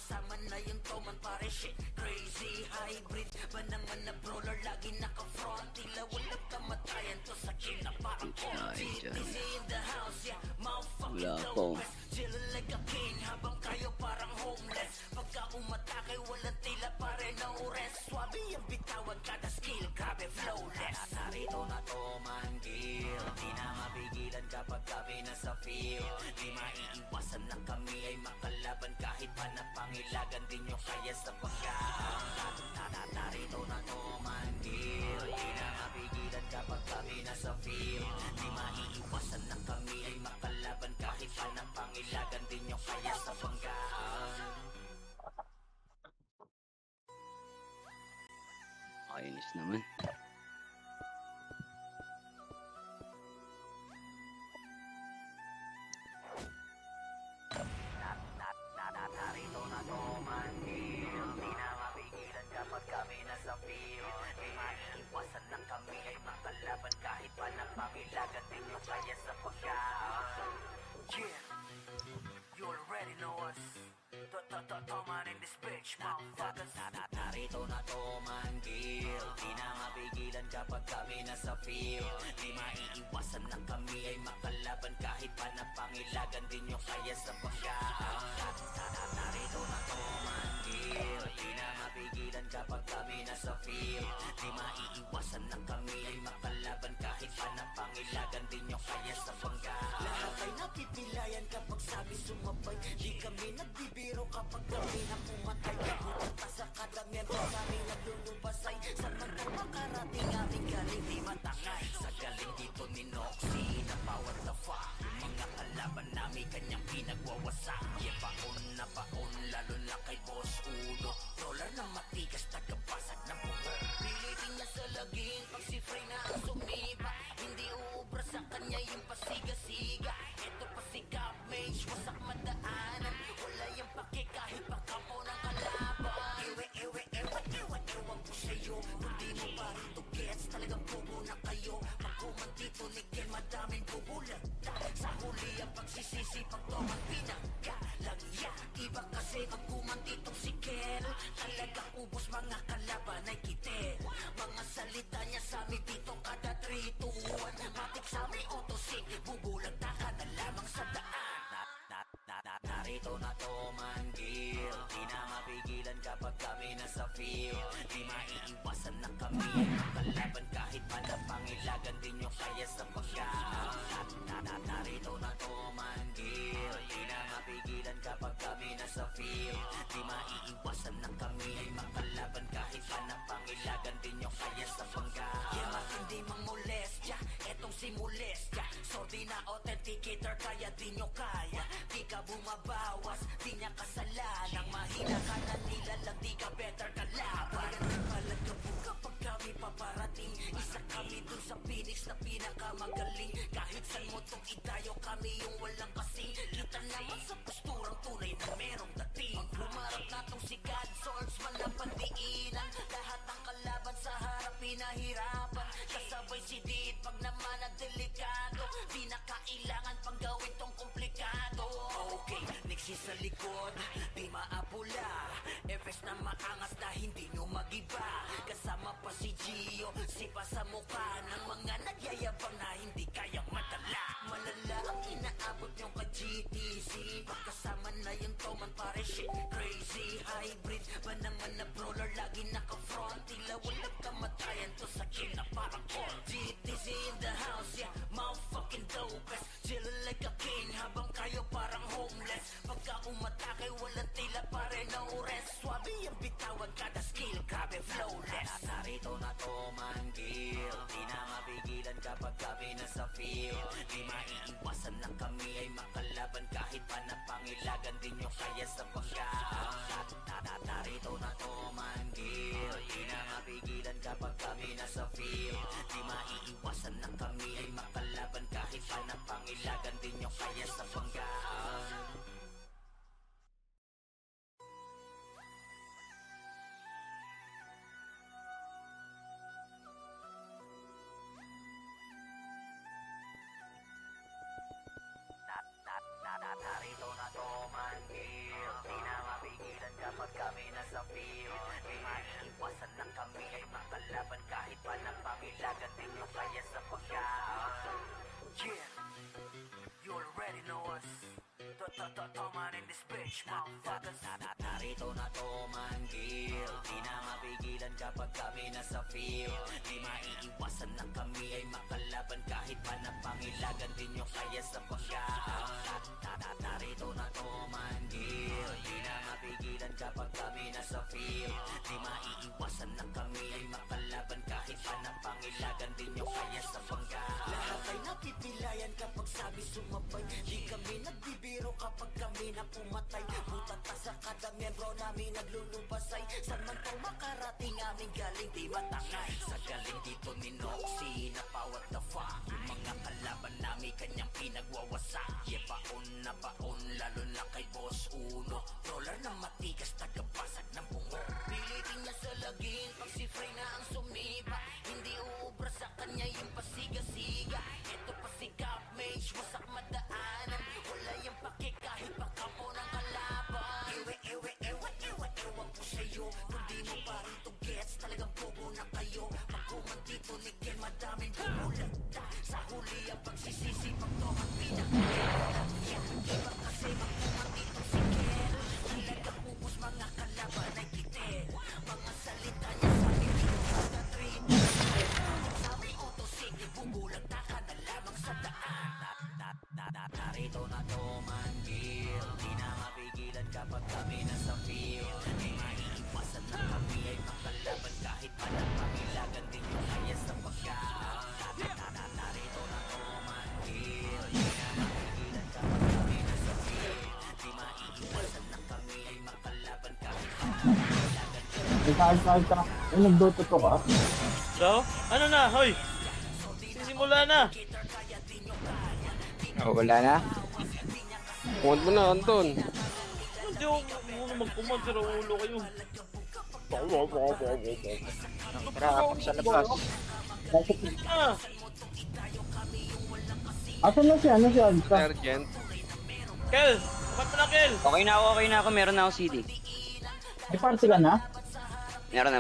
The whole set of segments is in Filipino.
Pagkasama na yung toman pare shit crazy hybrid ba naman na brawler lagi naka-front. Tila walang kamatayan to sa kill na parang GTC in the house, yeah, motherfucking dopest. Chillin' like a king habang kayo parang homeless. Pagka umatake walang tila pare no rest. Swabe yung bitawan kada skill, grabe flawless. Narito na toman kill, di na mapigilan kapag kami nasa field. Di maiiwasan na kami ay makalaban kahit pa napangilagan din nyo kaya sa pagkaan. Narito na toman kill, di na mapigilan kapag kami nasa field. Di maiiwasan na kami ay makalaban kahit pa napangilagan din nyo kaya sa pagkaan. Kainis naman. Narito na toman kill, di na mapigilan kapag kami nasa field. Di maiiwasan na kami ay makalaban kahit pa napangilagan din nyo kaya sa pagkaan. Yeah, you already know us. Toman in this bitch, motherfuckers. Narito na toman kill, di na mapigilan kapag kami nasa field. Di maiiwasan na kami ay makalaban kahit pa napangilagan din nyo kaya sa pagkaan. Narito na toman kill, di na mapigilan kapag kami nasa field. Di maiiwasan na kami ay makalaban kahit pa napangilagan din nyo kaya sa pagkaan. Lahat ay napipilayan kapag sabi sumabay. Di kami nagbibiro kapag kami na pumatay. Kagulat pa sa kada miyembro kami naglulubasay. Samantang makarating aming galing di matangay. Sa galing dito ni Noxy na bawat lafa. Yung mga kalaban namin kanyang pinagwawasak. Yeah, paon na paon lalo na kay Boss Uno. Roller na matigas tagabasag ng puwer. Pilitin niya sa laging pag si Frey na ang sumiba. Hindi uubra sa kanya yung pasiga-siga. Ito pa si Gap Mage, wasak madaanan. Wala yung pake kahit pa kampo ng kalaban. Ewan ko sa'yo. Kung di mo pa ito gets, talagang bobo na kayo. Pagkuman dito ni Ken, madaming bubulag. Sa huli ang pagsisisi pag toman pinagalang. Iba kasi pagkuman ditong si Ken, talagang ubos mga kalaban ay kitin. Mga salita niya sa amin dito kada 3 to 1. Matik sa amin autosig, bubulag na ka na lamang sa daan. Narito na toman kill, di na mapigilan kapag kami nasa field. Di maiiwasan na kami ay makalaban kahit pa napangilagan din nyo kaya sa pagkaan. Narito na toman kill, di na mapigilan kapag kami nasa field. Di maiiwasan na kami ay makalaban kahit pa napangilagan din nyo kaya sa pagkaan. Yeah, matindi mang molestya, etong si molestya. So di na authenticator kaya di nyo kaya. Di ka bumabawas, di niya kasalanan. Mahina ka na nilalang, di ka better kalaban. Palaga po kapag kami paparating. Isa kami dun sa Phoenix na pinakamagaling. Kahit saan mo tong itayo, kami yung walang kasing. Kita naman sa posturang tunay na merong dating. Humarap na tong si God Swordsman na pandiinan. Lahat ng kalaban sa harap pinahirapan. Kasabay si Did pag naman na delikado. Di na kailangan pang gawin tong komplikado. Okay, Nixie sa likod, di maapula. Efes na maangas na hindi nyo magiba. Kasama pa si Gio, sipa sa mukha ng mga nagyayabang na hindi kayang madala. Malala ang inaabot nyo ka GTC. Pagkasama na yung toman pare shit crazy hybrid ba naman na brawler lagi naka-front. Tila walang kamatayan to sa kill na parang all. GTC in the house, yeah, motherfucking dopest. Chillin' like a king habang kayo parang homeless. Pagka umatake walang tila pare no rest. Swabe yung bitawan kada skill, grabe flawless. Narito na toman kill, di na mapigilan kapag kami nasa field. Di maiiwasan na kami ay makalaban kahit pa napangilagan din nyo kaya sa pagkaan. Narito na toman kill, di na mapigilan kapag kami nasa field. Di maiiwasan na kami ay makalaban kahit pa napangilagan din nyo kaya sa pagkaan. Narito na toman kill, di na mapigilan Narito na to manggil, di na mapigilan kapag kami nasa field. Di maiiwasan na kami ay makalaban kahit pa napangilagan din yung kaya sa pagkaan. Narito na to manggil, di na mapigilan kapag kami nasa field. Di maiiwasan na kami ay makalaban kahit pa napangilagan din yung kaya sa pagkaan. Lahat ay napipilayan kapag sabi sumabay. Di kami nagbibiro kapag kami na pumatay. Butat pa sa kada miyembro namin naglulubasay. San man pang makarating aming galing di matangay. Sa galing dito ni Noxy na pa what the fuck. Yung mga kalaban namin kanyang pinagwawasak. Yeah, baon na baon lalo na kay Boss Uno. Roller na matigas tagapasag ng bungo. Pilitin niya sa lagin pag si Frey na ang sumipa. Hindi uubra sa kanya yung pasiga-siga. Ito pa si Cap Mage, wasak madaanan. Wala yung pake kahit pakapo ng kalaban. Ewan ko sa'yo. Kung di mo pa rin to gets, talagang bobo na kayo. Pagkuman dito ni Ken, madaming bumulat. Sa huli ang pagsisisi, pag to ang pinakaganda. Iba kasi magkuman dito si Ken. Talagang ubos mga kalaban ay kitin. Mga salita niya sa bibig mga trip. Sa may autosig, bubulag na ka na lamang sa daan. Narito na to manggil, di na mapigilan kapag kami nasa field. Di maiiwasan na kami ay makalaban kahit pa napangilagan din yung kaya sa pagkaan. Narito na to manggil, di na mapigilan kapag kami nasa field. Di maiiwasan na kami ay makalaban kahit pa napangilagan din yung Kahit ka, ay nagdoto to ka. So, ano na, hoy? Sisimula na. Oh, wala na? Kumat mo na, Anton. Hindi ako muna magkumag, sira ulo kayo. Tara, kapag sa labas. Ah, Asan na siya? Ano siya? Alta? Sergeant. Kel! Ba't mo na, Kel? Okay na ako. Meron na ako CD. May party ka na? Meron na.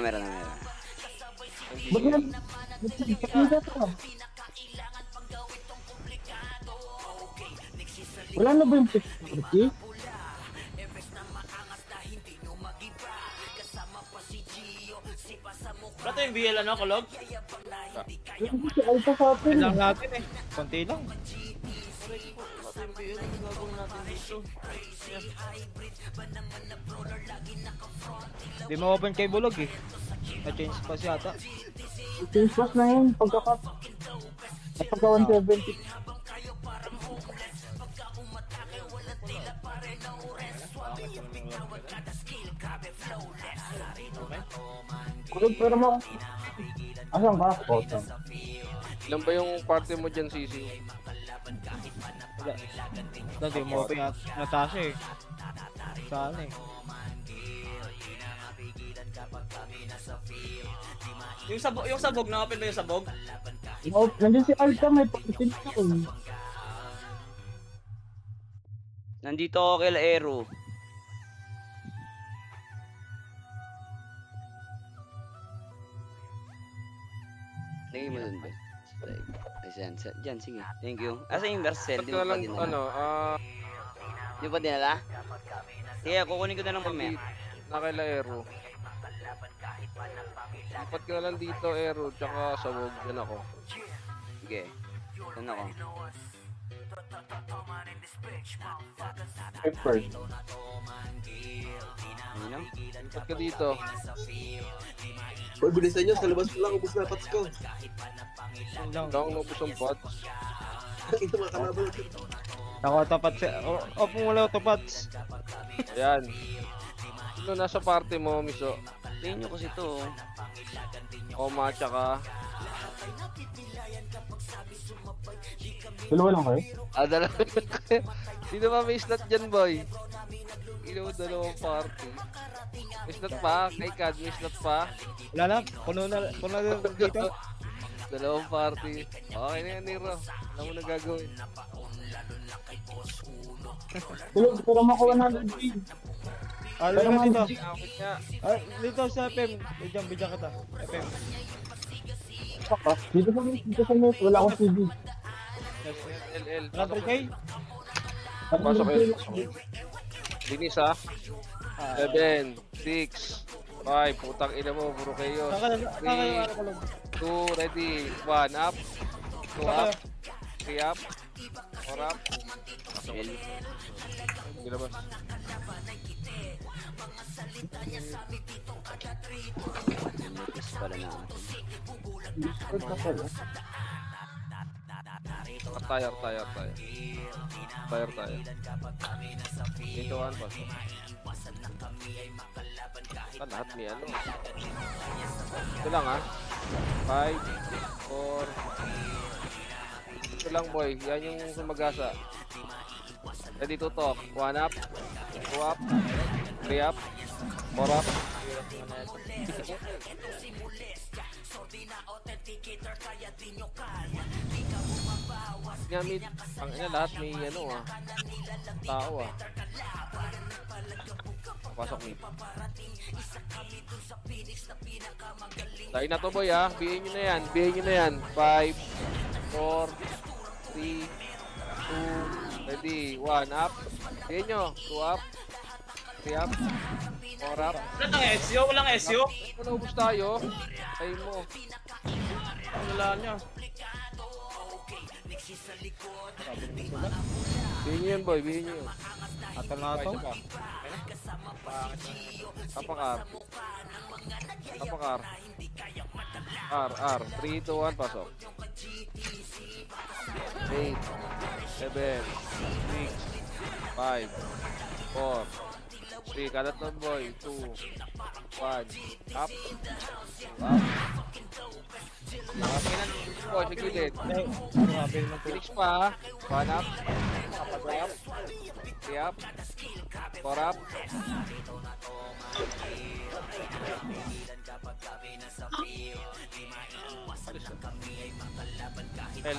Ba't yan? Ba't yan ka? Wala na ba yung party? Ba't yung BL ano, kulog? Yung si Alta sa atin. Lang natin eh. Konti lang. Ba't yung BL ang gagawin natin dito? Di mo open kay Bulog eh. Na-change pa siya ata. Change pass na yun. Pagka-cut. At pagka 170. Kulog pero mo. Asan ka? Bottom. Ilan ba yung party mo dyan, Sisi? Dati mo open natasha eh. Saan eh. Yung sabog, na-open ba yung sabog? Oh, nandiyan si Alta. May party na ako. Nandito ako kay Aero. Lagay mo dun ba? Ayan, dyan, sige. Thank you. Asa yung Marcel? Ba't Di ka mo pa lang, dinala? Di mo pa dinala? Sige, kukunin ko na lang mamaya. Nakila Aero. Dapat ka na lang dito, Aero, tsaka sabog. Yan ako. Sige. Doon ako. Pepper. Ano? Dapat ka dito. Boy, bilisan nyo. Sa labas mo lang. Ubus na pats ko. Yun lang. Ikaw ang naubos ang pots. Ito mga kalaban. Ako tapat siya. Opo mo lang tapats. Ayan. Sino nasa party mo, Miso? Tingin nyo kasi ito. Oma, tsaka... Dalawa lang kayo? Dalawa. Sino ba may slot dyan, boy? Dalawang party. May slot pa? Kay Kad, may slot pa? Wala na. Puno na dito. Dalawang party. Okay na yan, Nero. Alam mo na gagawin. Kulog pero makuha na lang. Ah, Pero dito. man- Akit nga. Ah, dito sa FM. Bidyan kita. FM. Saka, dito sa net, wala akong CD. LL. 100k? Pasok kayo. Binis ha. 7, 6, 5. Putang ina mo, puro kayo. 3, 2, ready. 1 up. 2 up. 3 up. 4 up. Hindi labas. Notice pala na ako. Discord ka pala. Tire. Dito one pa. Lahat may ano. Ito lang ha. 5, 4. Ito lang boy. Yan yung sumagasa. Ready to talk. 1 up. 2 up. 3 up. 4 up. Gamit. Ang ina lahat may ano ah. Tao ah. Pasok ni. Dahil na to boy ah. Bihin nyo na yan. 5, 4, 3, 2, ready. 1 up. Bihin nyo. 2 up. 3 up. 4 up. Walang SEO. Naubos tayo. Tayo mo. Wala niya. Bihin nyo yan boy. Bihin nyo yun. Atal na ito. Tapakar. R. 3, 2, 1, pasok. 8, 7, 6, 5, 4, 3, kalat ng boy. 2, 1, up. Boy, sa gilid. Phoenix pa. 1 up. 2 up. 3 up. 4 up. L.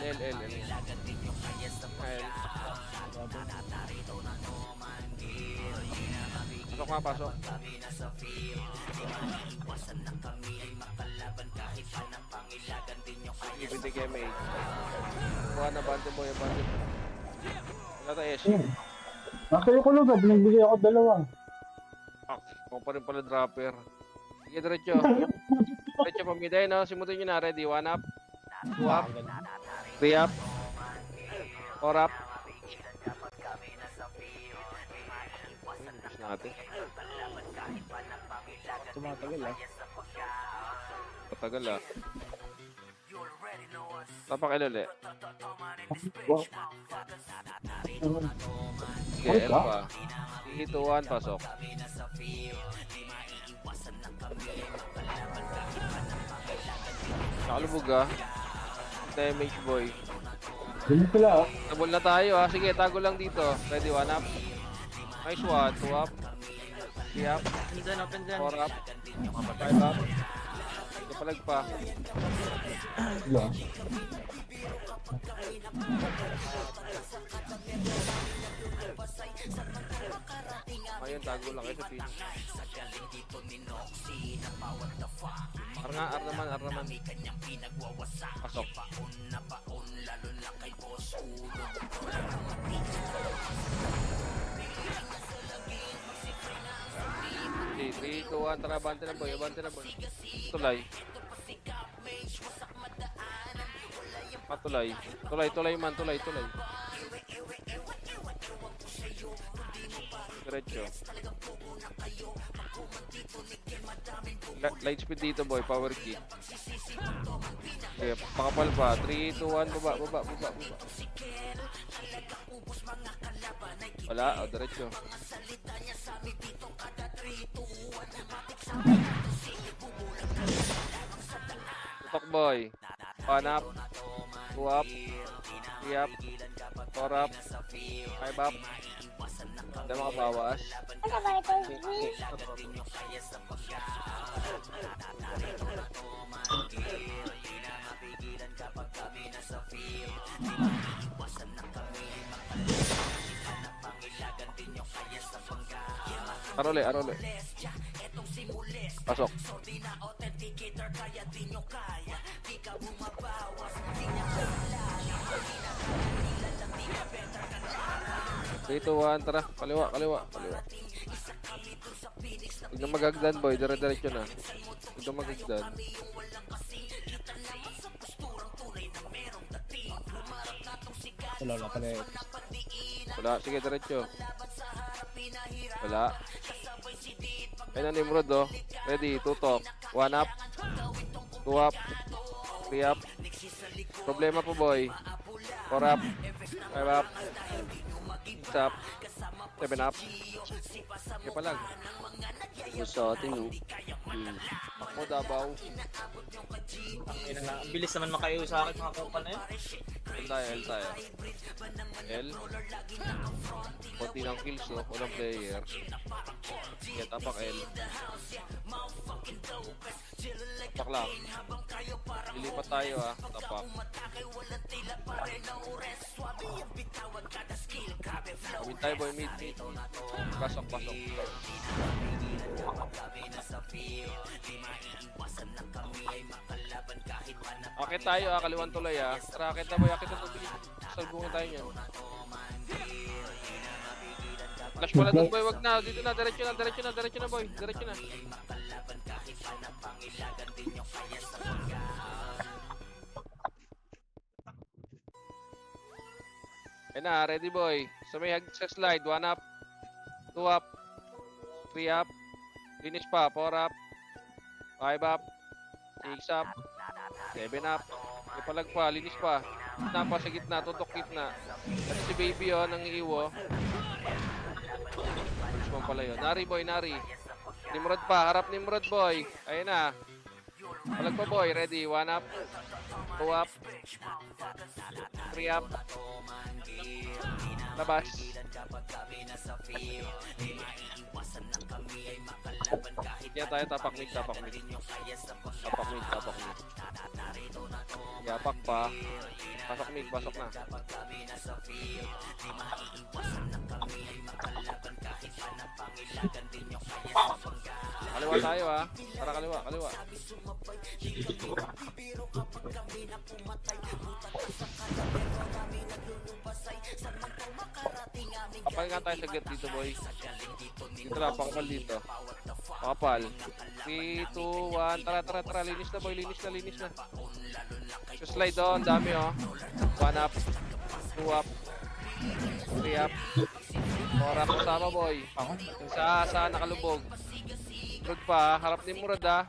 Pasok. Ibigay kay May. Kuha na bante boy, bante. Wala tayo S. Actually ko lang, binagbigay ako 2. Ako pa rin pala dropper. Sige, diretso. Diretso pamiday, no? Simutin nyo na. Ready? 1 up. 2 up. 3 up. 4 up. Push natin. Tumatagal ah. Patagal ah. Tapak iluli. Sige, L pa. 3, 2, 1, pasok. Nakalubog ah. Damage boy. Dili sila, Double na tayo ah. Sige, tago lang dito. Ready, 1 up. Nice one. 2 up. 3 up. 4 up. 5 up. Kapalag pa. Sila. Ayun, tago lang kayo sa pin. R nga, R naman. Pasok. Okay, 3, 2, 1, tara, bante na boy. Tulay. Patulay. Tulay man. Diretso. Light speed dito boy, power kick. Okay, pakapal pa. 3, 2, 1, baba. Wala, diretso. Tutok boy. 1 up. 2 up. 3 up. 4 up. 5 up. Hindi makabawas. Arole. Pasok. Dito, 1, tara. Kaliwa. Huwag na magagdan, boy. Dire-diretso na. Huwag na magagdan. Wala pala eh. Wala. Sige, diretso. Wala. Ayun na Nimrod, oh. Ready, tutok. 1 up. 2 up. 3 up. Problema po, boy. 4 up. 5 up. 6 up. 7 up. Okay pa lang. Gusto atin, no? Ako, Dabaw. Ayun na, ang bilis naman makayo sa akin mga kaupan na yun. L tayo, L tayo. L. Konti ng kills, no? Walang player. Sige, tapak L. Tapak lang. Lilipat tayo, ah. Tapak. Mid tayo, boy. Mid. Pasok, pasok. Akit tayo, ah. Kaliwan tuloy, ah. Tara, akit na, boy. Akit na tuloy. Salbungin tayo niyan. Flash pala doon, boy. Wag na. Dito na. Diretso na, diretso na, diretso na, boy. Diretso na. Ayun na, ready, boy. So may sa slide. 1 up. 2 up. 3 up. Finish pa. 4 up. 5 up. 6 up. 7 up. Ipalag pa. Linis pa. Gitna pa sa gitna. Tutok gitna. Kasi si baby, oh, nang iiwo. Push pala yun. Nari, boy. Nari. Nimrod pa. Harap Nimrod, boy. Ayun na. Palag pa, boy. Ready. 1 up. 2 up. 3 up. Labas. Kaya tayo tapak mid, tapak mid. Tapak mid, tapak mid. Yapak pa. Pasok mid, pasok na. Kaliwa tayo, ah. Tara, kaliwa, kaliwa. Kapal nga tayo saglit dito, boy. Dito lang, pakapal dito. Pakapal. 3, 2, 1. Tara, tara, tara. Linis na, boy. Linis na, linis na. So, slide on. Dami, oh. 1 up. 2 up. 3 up. 4 up. Kasama, boy. Yung sa nakalubog. Murad pa. Harap ni Murad, ah.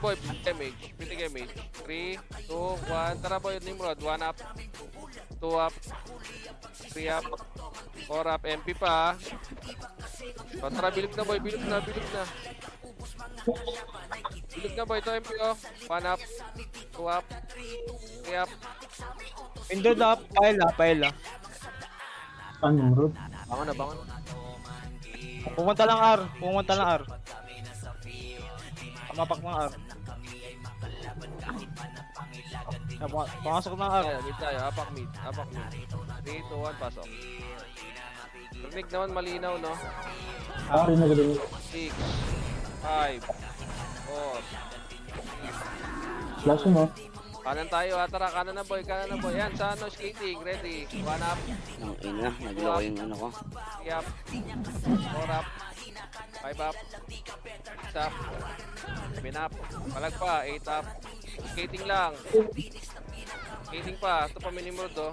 Boy, damage. Pretty damage. 3, 2, 1. Tara, boy. Nimrod. 1 up. 2 up. 3 up. 4 up. MP pa. So, tara, bilog na, boy. Bilog na, bilog na. Bilog na, boy. Ito, MP, oh. 1 up. 2 up. 3 up. Pindod up, pile ah. Ano, Rod? Bangon na, bangon na. Pumunta lang R, pumunta lang R. Mapak ng R. Pumasok ng R. Tayo, mid tayo. Apak mid. Apak mid. 3, 2, 1. Pasok. Rinig naman malinaw, no? Ari na ganun. 6, 5, 4. Flash mo. Kanan tayo, ha? Tara, kanan na, boy. Kanan na, boy. Yan, sa ano, skating. Ready. 1 up. Ang ina, naglaw yung ano ko. 3 up. 4 up. 5 up. 6 up. 7 up. Palag pa. 8 up. Skating lang. Skating pa. Ito pa minimod, oh.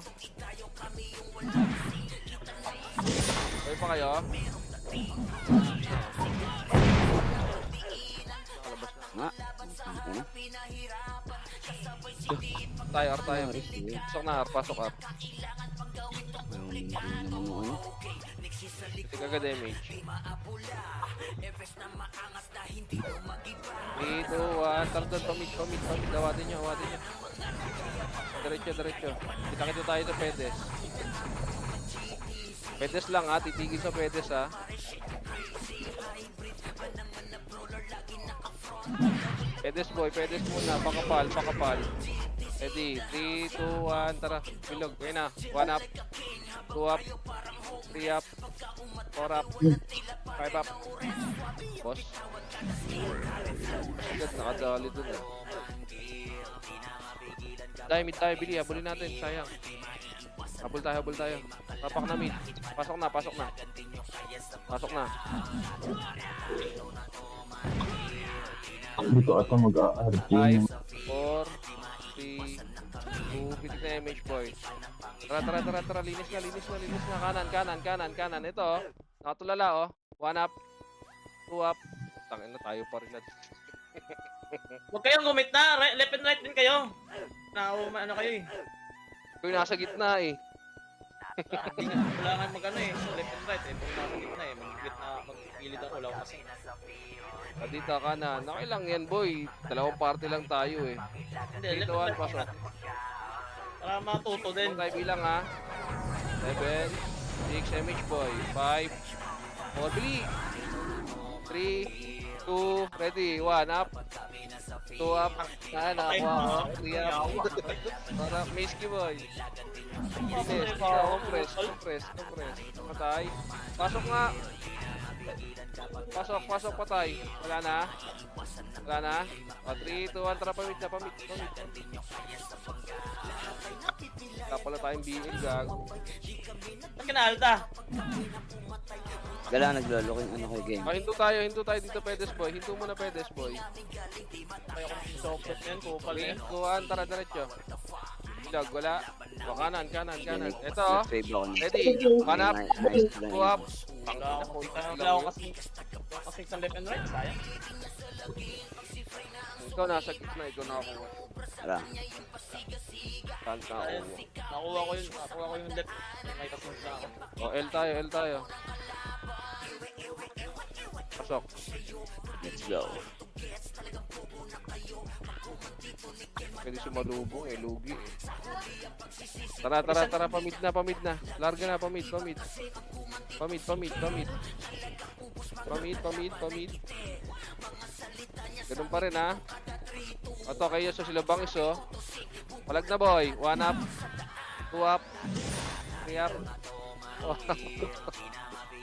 Okay pa kayo? Nga. Ano na? Tayo, ar tayo. Pasok na, ar. Pasok, ar. Ayaw naman yung ano. Hindi kaga damage. 3, 2, 1. Tara doon, pamid. Awatin nyo. Diretso. Kita tayo sa Pedes. Pedes lang, ha. Titigil sa Pedes, ha. Pedes, boy. Pedes muna. Pakapal. Ready. 3, 2, 1. Tara. Bilog. Ayun na. 1 up. 2 up. 3 up. 4 up. 5 up. Boss. Agad nakadali dun, eh. Mid tayo, Billy. Habulin natin, sayang. Habol tayo. Tapak na mid. Pasok na. Pasok na. Dito ata mag-RP. 5, 4, 3, 2, pitik na image boy. Tara. Linis na. Kanan. Ito, oh. Nakatulala, oh. 1 up. 2 up. Tangin na tayo pa rin na. Huwag kayong gumit na. Left and right din kayo. Ano kayo eh. Kung nasa gitna eh. Kailangan mag-ano eh. Left and right eh. Kung nasa gitna eh. Mag-gilid ako lang kasi. Dito, kanan. Okay lang yan, boy. Dalawang party lang tayo eh. Hindi, Dito, left and right. pasok. Para matuto din. Tayo bilang ha. 7, 6, MH boy. 5, 4, bili. 3, 2, ready. 1 up. 2 up. Nakuha ko. 3 up. Para Miski boy. Bilis. Compress. Patay. Pasok nga. Pasok patay. Wala na. O, 3, 2, 1. Tara, pamit. Kapala tayong BL, gago. Ba't ka na-alta? Gala, naglolo ko yung ano ko game. Hinto tayo dito, Pedes boy. Hinto muna, Pedes boy. Kaya ko sokot yan. Kupal na yan. 3, 2, 1. Tara, diretso. Bilog, wala. O, kanan. Ito, oh. Save ako na. Ready. 1 up. 2 up. Wala ako kasi sa left and right. Sayang. Ikaw nasa gitna, ikaw nakakuha. Tara. Saan ka Ayun. ako? Nakuha ko yung left. May kasunod ako. O, L tayo. Pasok. Let's go. Pwede sumalubong eh, lugi eh. Tara, pamid na. Larga na, pamid. Ganun pa rin ha. Ito, kayo sa sila bangis oh. Palag na boy. 1 up. 2 up. 3 up. Oh.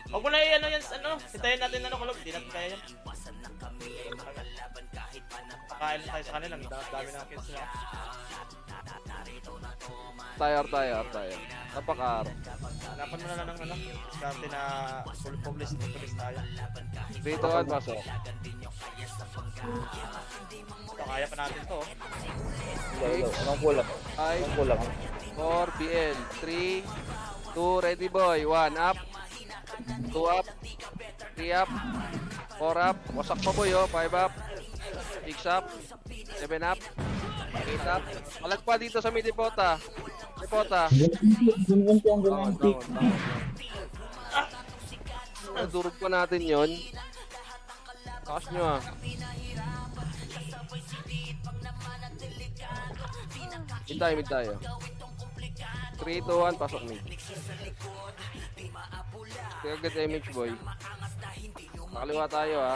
Huwag mo na ano yan, hintayin natin kulog. Hindi natin kaya yan. Pakain tayo sa kanila, dami na kills nila. Tayo. Napakar. Hanapan mo na lang ng diskarte na full publish tayo. Dito, pasok. Ito, kaya pa natin to. Anong kulang? 5, 4, BL. 3, 2, ready boy. 1 up. 2 up. 3 up. 4 up. Wasak pa boy oh. 5 up. 6 up. 7 up. 8 up. Malag pa dito sa Midipota. Ganyan. Durog pa natin yon. Takas nyo ah. Mid tayo. 3, 2, 1, pasok mid. Kaya agad image boy. Nakaliwa tayo ah.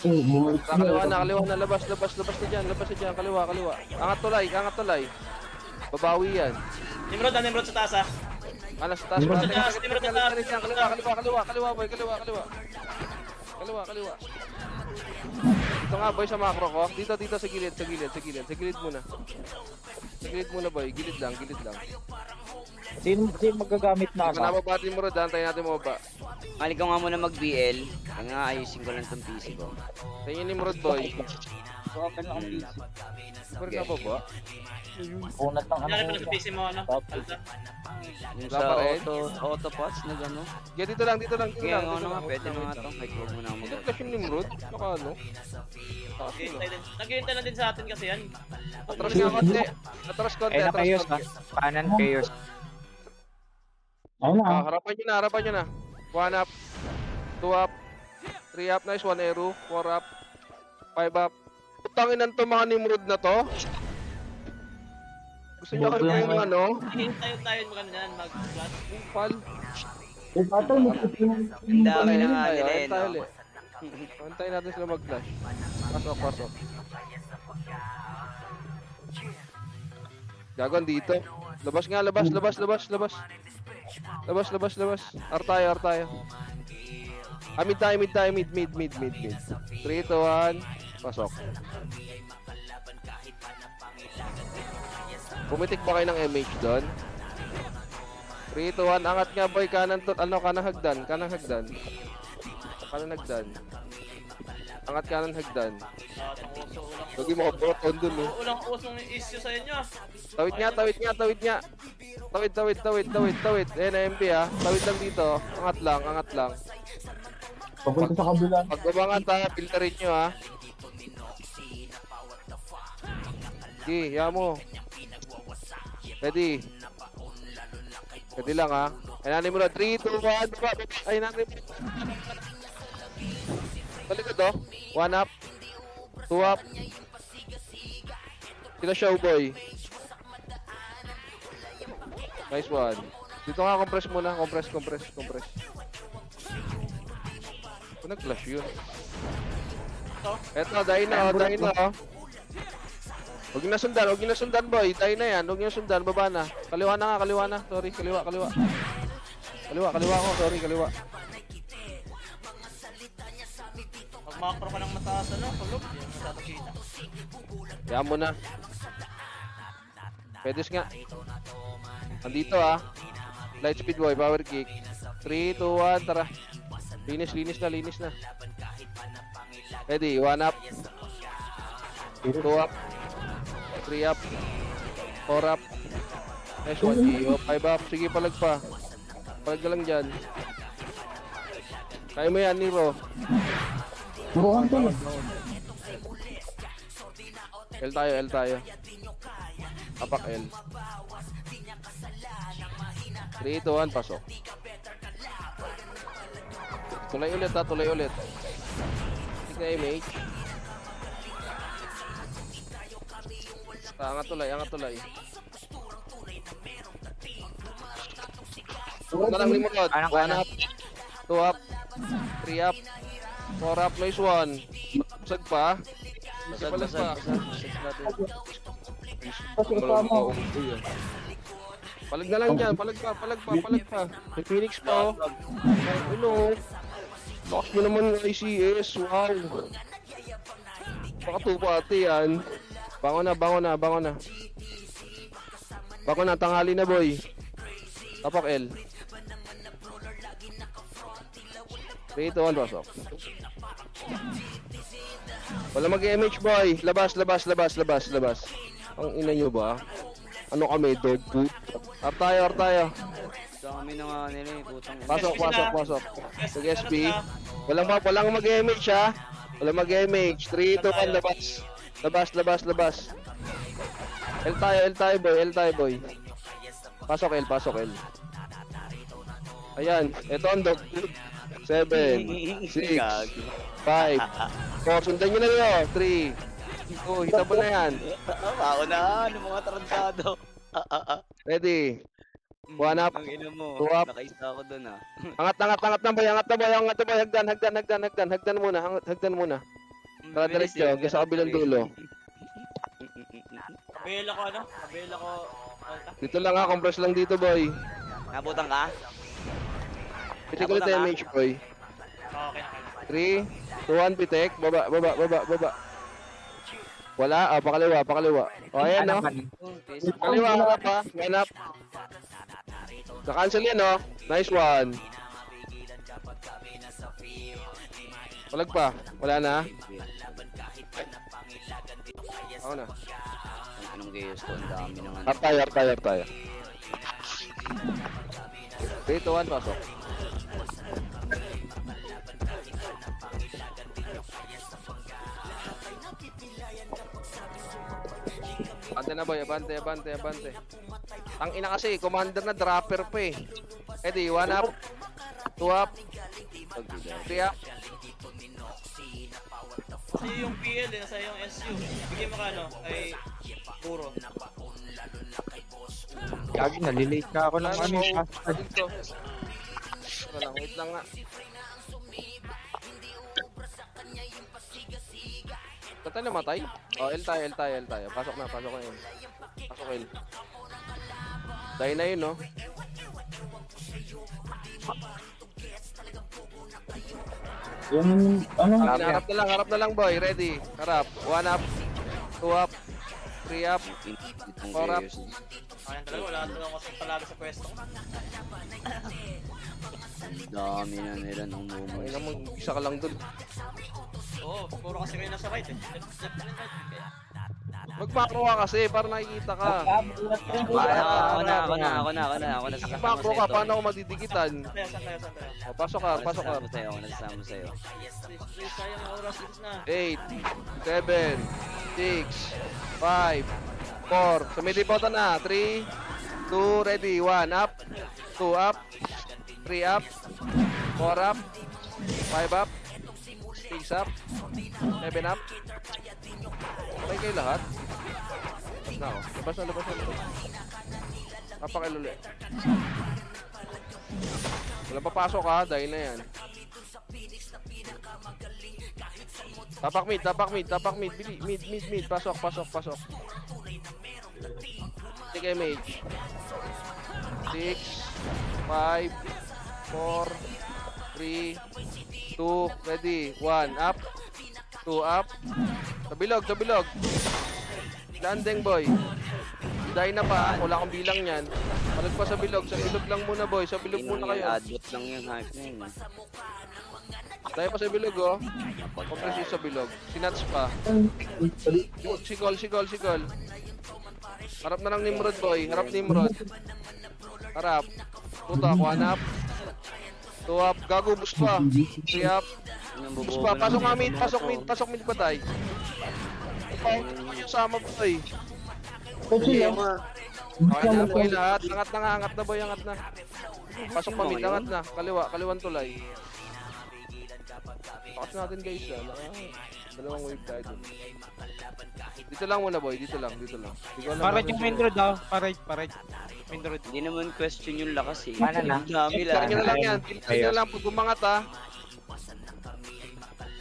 Nakaliwa na, labas na dyan, kaliwa. Angat tulay. Babawi yan. Nimrod sa taas ah. Alas, taas pa. Kaliwa boy, kaliwa. Ito nga boy sa macro ko. Dito sa gilid. Sa gilid muna boy, gilid lang. Sino magagamit na Kung nababati mo rin, antayin natin mo ba? Mali ko nga muna mag-BL. Kaya nga ayusin ko lang tong PC ko. Tingin ni Murad boy. Open lang ang PC. Pero nababa? Unat ng Kaya pa sa PC mo, Alta. Yung Wala sa pa rin? autopots na gano'n. Yeah, dito lang. Kaya ano nga, pwede na nga ito. Kahit huwag mo na ako Hindi mag- flash yung Nimrod. Naka ano? Naghihintay na din sa atin kasi yan. Atras nga konti. Atras konti. Kanan kayo. Ayun na. Harapan nyo na. 1 up. 2 up. 3 up. Nice. 1 arrow. 4 up. 5 up. Putangin to mga Nimrod na to. Gusto nyo kayo yung ano? Hihintay tayo mag-flash. Pal. Battle, Ang dami na nga nila eh, Tayo no? ulit. Antayin natin sila mag-flash. Pasok. Gagon dito. Labas nga, labas. Ar tayo. Mid tayo. Mid. 3, 2, 1. Pasok. Pumitik ba kayo ng MH doon? 3, 2, 1. Angat nga boy. Kanan to. Ano? Kanang hagdan. Kanang hagdan. Kanang hagdan. Angat kanan hagdan. Itong uso, Lagi mo kaproton dun eh. ulang usong issue sa inyo. Tawid nga, tawid nga, tawid nga. Tawid, tawid, tawid, tawid, tawid. Eh, na-MP ah. Tawid lang dito. Angat lang, angat lang. Papunta sa kabila. Pag umangat ha, filterin nyo ha. Sige, hiya mo. Ready. Ready lang ha. Ay, nanin mo na. 3, 2, 1. Baba. Ay, nanin mo. Talikod oh. 1 up. 2 up. Sila show boy. Nice one. Dito nga, compress muna. Compress, compress, compress. Kung nag-flash yun. Eto, dahil na, oh, dahil na, oh. Huwag niyo na sundan, boy. Dahil na yan, huwag niyo na sundan, baba na. Kaliwa na nga, kaliwa na. Sorry, kaliwa, kaliwa. Kaliwa ko, sorry, kaliwa. Pag macro ka ng mataas, ano, kulog, hindi mo masyado kita. Kaya mo na. Pwede nga. Andito ah. Light speed boy, power kick. 3, 2, 1, tara. Linis, linis na, linis na. Ready, 1 up. 2 up. 3 up. 4 up. Nice one, Gio. 5 up. Sige, palag pa. Palag ka lang dyan. Kaya mo yan, Nero. Buruan to. L tayo, L tayo. Apak L. 3, 2, 1, pasok. Tulay ulit ha, tulay ulit. Tignan image. Angat tulay, angat tulay. Nalang limunod. 1 up. 2 up. 3 up. 4 up, nice one. Basag pa. Basag pa. Kasi kasama. Palag na lang dyan, palag pa, palag pa, palag pa. May Phoenix pa oh. Ano? Lakas mo naman ng ICS, wow. Baka tupa ate yan. Bango na, bango na, bango na. Bango na, tanghali na boy. Tapak L. 3, 2, 1, pasok. Wala mag-MH boy. Labas, labas, labas, labas, labas. Ang ina nyo ba? Ano kami, dog food? Art tayo. Gusto kami na nga nila eh, putang. Pasok, pasok, pasok. Sige, SP. Walang mag-MH ha. Walang mag-MH. 3, 2, 1, labas. Labas, labas, labas. L tayo boy, L tayo boy. Pasok L, pasok L. Ayan, eto ang dog food. 7, 6, 5, 4, sundan nyo na nyo. 3, 2, hita mo na yan. Ako na, ano mga tarantado. Ready? 1 up, Ang ina mo, 2 up. nakaisa ako dun ah. Angat na boy, hagdan muna, hagdan muna. Tara diretso, hanggang sa kabilang dulo. Kabela ko, ano? Kabela ko, alta. Dito lang ha, compress lang dito boy. Nabutan ka? Pitik ulit damage boy. Okay. 3, 2, 1, pitik. Baba. Wala, pakaliwa. O ayan no. Kaliwa, harap ha. Hanap. Na-cancel yan no. Nice one. Palag pa. Wala na. Ako na. Anong gayos to? Ang dami ng ano. Harap tayo. 3, 2, 1, pasok. Abante na boy, abante. Ang ina kasi, commander na dropper pa eh. Ready, 1 up, 2 up, 3 up. Kasi yung PL, nasa yung SU. Bigyan mo ka, ano, ay puro. Gagi, nalilate ka ako ng ano. Dito. Wait lang nga. Ba't tayo namatay? Oh, L tayo. Pasok na yun. Pasok L. Dahil na yun, no? Yung, ano? Harap na lang, boy. Ready. Harap. 1 up, 2 up, 3 up, Itong Power up. players. Kaya talaga, wala talaga kasi palalo sa pwesto. Ang dami na nila ng momo. Ay naman, isa ka lang dun. Oo, puro kasi kayo nasa right eh. Left and right. Kaya, Mag-macro ka kasi para nakikita ka. Ako na. Mag-macro ka, paano ako magdidikitan? saan tayo? O, pasok ka. Ako nagsama sa'yo. Please, sayang ang oras. Please na. 8, 7, 6, 5, 4. Sumilipota na. 3, 2, ready. 1 up, 2 up, 3 up, 4 up, 5 up, 6 up, 7 up. Okay kayo lahat? Na ako. Labas na. Napakiluli. Walang papasok ha, dahil na yan. Tapak mid. Bili, mid. Pasok. Sige, mage. 6, 5, 4, 3, 2, ready. 1, up. 2, up. Sa bilog. Landing, boy. Dahil na pa, wala akong bilang yan. Palag pa sa bilog lang muna, boy. Sa bilog muna kayo. Adbot lang yung hype na yun. Tayo pa sa bilog, oh. Kompresis sa bilog. Sinats pa. Sigol. Harap na lang Nimrod, boy. Harap Nimrod. Harap. Tutok, 1 up. 2 up. Gago, boost pa. 3 up. Boost pa. Pasok mid pa tayo. Ano yung sama, boy? Kasi lang. Okay na, boy, lahat. Angat na, boy. Pasok pa mid, angat na. Kaliwan tulay. Pakas natin, guys, dalawang wave tayo dun. Dito lang muna, boy. Dito lang. Parait yung main road ah. Parait. Main road. Hindi naman question yung lakas eh. Ano na? Ang dami Pilihan nyo na lang lang. yan. Pilihan nyo na lang pag umangat, ha.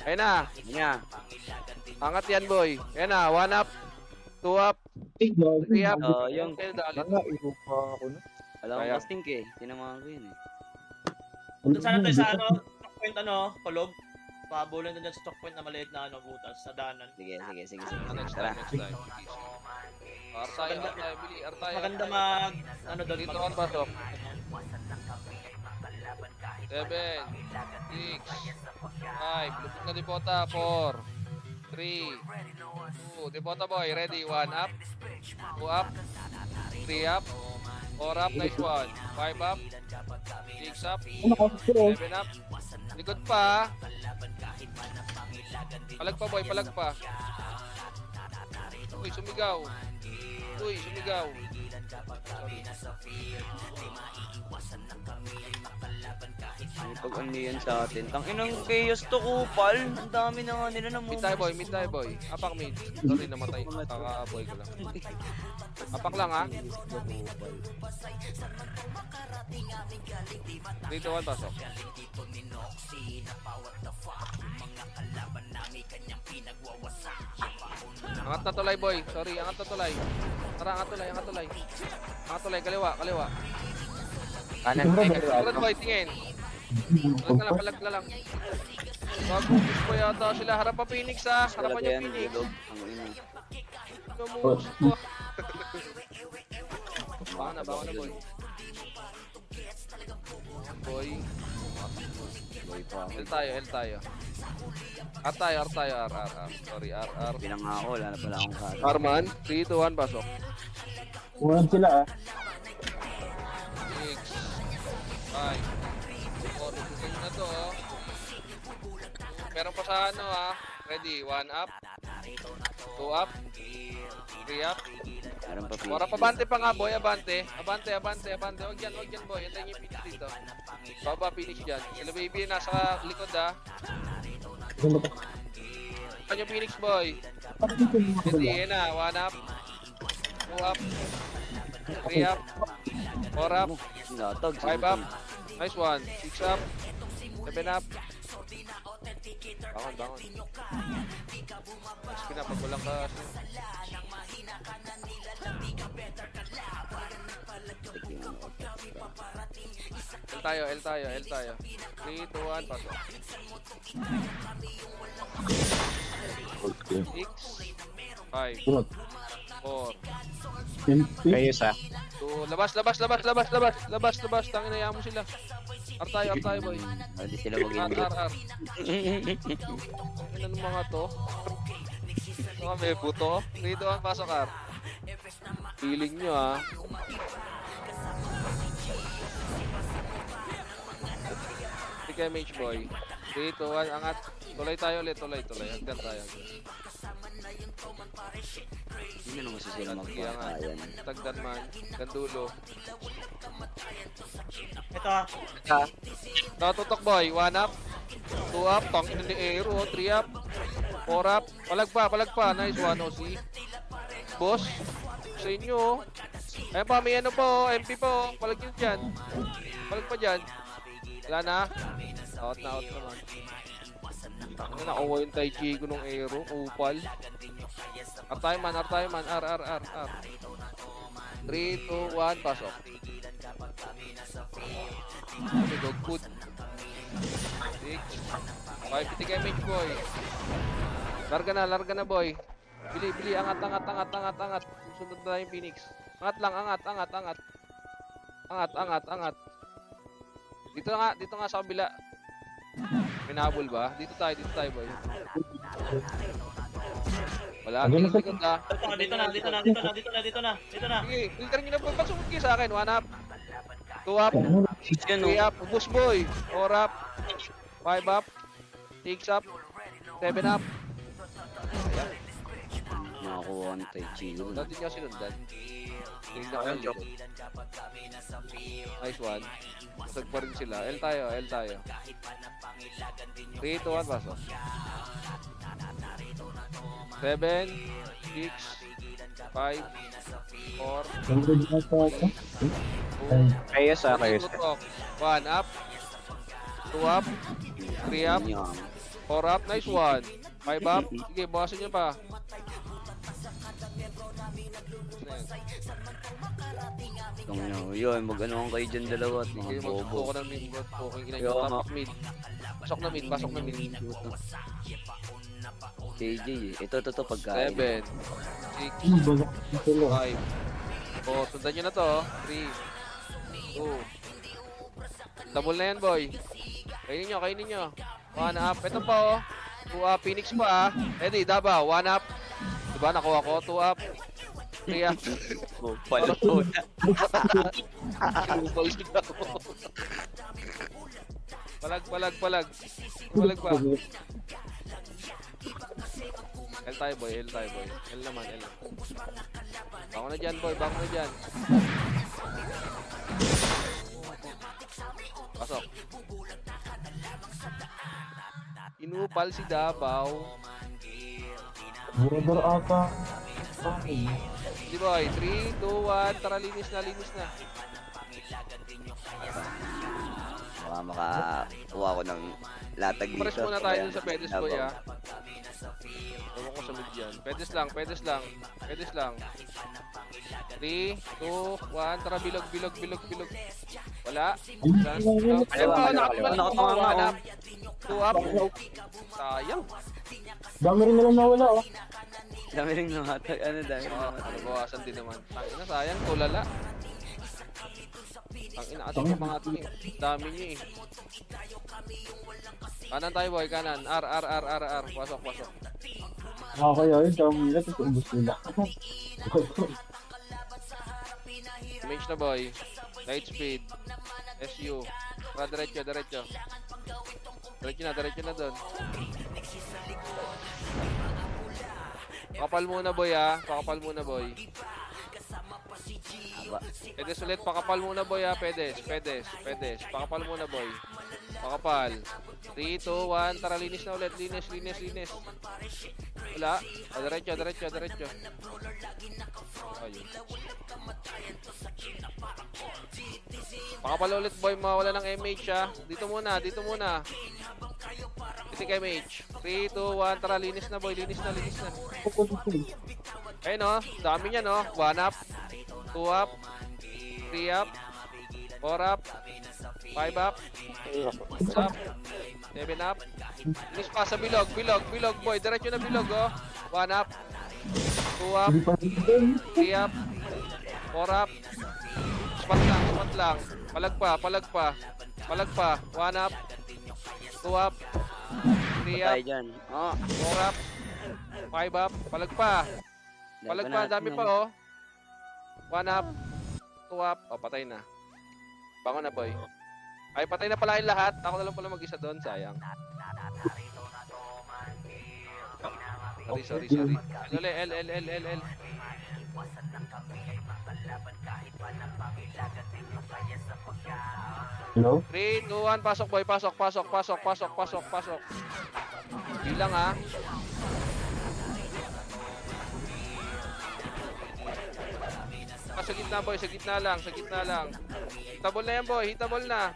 Ayun na. Niya. Angat yan, boy. Ayun na. 1 up. 2 up. 3 up. Yung Okay, dali. Ibo pa ako na. alam Kaya- ko casting eh. Tinamaan ko yun eh. Doon sana tayo sa stock point kulog. Pabulan doon sa stock point na maliit na butas sa daanan. Sige. Next Tara. time. Artayo. Bili. Artayo. Maganda doon. Dito ang pasok. 7, 6, 5, lupit na dipota, 4, 3, 2, dipota boy, ready, 1 up, 2 up, 3 up, 4 up, nice one, 5 up, 6 up, 7 up, likod pa, palag pa boy, palag pa, uy, sumigaw, Pag ano yan sa atin. Tanginang chaos to, kupal. Ang dami na nga nila na mid tayo boy, apak mid, sorry namatay, kaka-boy ko lang, apak lang ha, 3, 2, 1, pasok. Angat na tulay boy, sorry, angat na tulay. Tara, angat tulay, kaliwa. Kanan. Red boy, tingin. Palag na lang. Bago po yata sila, harap pa Phoenix ha, harapan yung Phoenix. Ang ina. Lumus po. Baka na boy. Boy. Boy pa ako. L tayo. R. Sorry, R. Bilang nga ako, wala na pala akong kaya. Arman, 3, 2, 1, pasok. Uwan sila ah. 6, 5, 4, lupitin na to, oh. Meron pa sa ano, ha. Ready, 1 up, 2 up, 3 up. Meron pa Mora pa abante pa nga, boy, abante. Wag yan, boy. Antayin niyo yung Phoenix dito. Baba, Phoenix dyan. Sila baby, nasa likod, ha. Antayin yung Phoenix, boy. Ready, yun na. 1 up, 2 up, 3 up, 4 up, Natag. 5 up. Nice one. 6 up, 7 up. Bangon. Mas pinapag walang ka. L tayo. 3, 2, 1, pasok. 6, 5, 4, Ayos ah. So, labas. Tangin na mo sila. Ar tayo, boy. Hindi sila mag-inbit. Ar. Ano mga to? Mga may buto. Dito ang pasok, Ar. Feeling nyo, ah. Hindi kayo mage, boy. Dito, angat. Tuloy tayo ulit, tuloy. Hanggang tayo. Hindi na naman sila Sige, angat. magpapakayan. Tagdan man. Gandulo. Ito ah. Natutok, boy. 1 up. 2 up. Tangin ni Aero. 3 up. 4 up. Palag pa. Nice one, OC. Boss. Sa inyo. Ayan pa, may ano po. MP po. Palag yun dyan. Palag pa dyan. Wala na. Out naman. Ano, nakuha yung Tai Chigo nung Aero. Upal. R tayo man. R. 3, 2, 1. Pasok. Okay, dog food. 6. 5. Pitik image, boy. Larga na, boy. Bili. Angat. Sunod na yung Phoenix. Angat lang, angat. Dito nga sa kabila. Pinabol ba? Dito tayo, boy. Wala, likod na. Dito na. Sige, filter nyo na po. Pagsumot kayo sa akin. 1 up. 2 up. Yan, 3 up. Ubus, boy. 4 up. 5 up. 6 up. 7 up. Nakakuha ng Tai Chigo. Dati nyo sinundan. Tingnan ko yung likod. Nice one. Masag pa rin sila. L tayo. 3, 2, 1, pasok. 7, 6, 5, 4, 3, 2, Ayos ah, 1 up. 2 up. 3 up. 4 up. Nice one. 5 up. Sige, bawasan nyo pa. Yun, mag-ano kayo dyan dalawa at mga Sige, bobo. magsuko ko ng mid. Okay, ina Yo, nyo. nga. Tapak mid. Pasok na mid. KJ eh. Ito pagkain. 7, 6, Balak na sila. 5. Oh, sundan nyo na to. 3, 2. Double na yan, boy. Kainin nyo. 1 up. Ito pa, oh. 2 up. Phoenix pa, ah. Eddie, Davao. 1 up. Diba, nakuha ko. 2 up. 3 up. Palo po na. Palag pa. L tayo, boy. L naman. Bango na dyan, boy. Pasok. Inupal si Davao. Burador ata. Hindi, boy. 3, 2, 1. Tara, linis na. Baka makakuha ko ng latag dito. Pares muna tayo Kaya, dun sa Pedes, boy, ah. Ewan ko sa mid yan. Pedes lang. 3, 2, 1. Tara, bilog. Wala. Ayun pa, nakapibalik mo. 1 up. 2 up. Sayang. Dami rin nila nawala, oh. Dami rin namatag. Dami rin namatag. Nabawasan din naman. Tangina, sayang. Tulala. Tangina, ating pa mga ating. Dami nyo eh. Kanan tayo, boy. Kanan. R. Pasok. Okay, ayun. Dami nila. Ito ubus nila. Mage na, boy. Light speed. SU. Para diretso. Diretso na doon. Pakapal muna, boy, ah. Pedes ulit, pakapal muna, boy, ah. Pedes. Pakapal muna, boy. Pakapal. 3, 2, 1. Tara, linis na ulit. Linis. Wala. Diretso. Ayun. Pakapal ulit, boy. Mawala ng MH, ah. Dito muna. Pitik MH. 3, 2, 1. Tara, linis na, boy. Linis na. Ayun, oh. Dami niya, no. 1 up. 2 up. 3 up. 4 up. 5 up. 6 up. 7 up. Linis pa sa bilog, boy. Diretso na bilog, oh. 1 up. 2 up. 3 up. 4 up. Spot lang, spot lang. Palag pa, palag pa. Palag pa. 1 up. 2 up. 3 up. Patay dyan. Oh, 4 up. 5 up. Palag pa. Palag pa, dami pa oh. 1 up. 2 up. Oh, patay na. Bango na boy. Ay, patay na pala yung lahat. Ako na lang pala mag-isa doon, sayang. Sorry. L. Hello? 3, 2, 1, pasok boy, pasok. Bilang ha. Sa gitna boy, sa gitna lang. Hitabol na yan boy, hitabol na.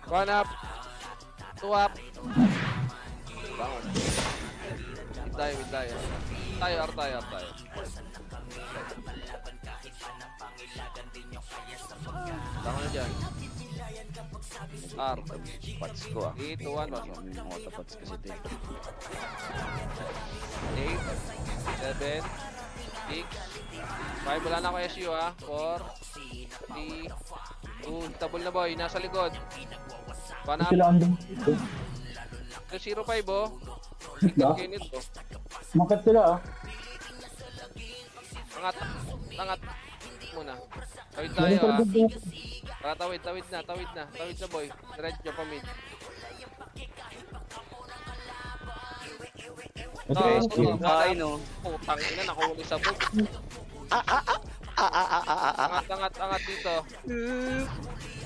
1 up. 2 up. Bangon. Wait tayo. Tayo. Bangon na dyan. R. pats ko ah. 3, 2, 1, pasok. Yung mga tapats kasi ito. 8, 7, 6, 5, wala na ako SU ha. 4, 3, 2, tabol na boy, nasa likod. Panap, Sila andun. 05 oh. Sila? Kinit oh. Makat sila ah. Angat muna. Tawid Meron tayo ha. talaga dito. Tara, tawid na boy. Diretso pa mid. Ito, Tapos, ito. Kain oh. putang ina, nakahuli sa book. Angat dito.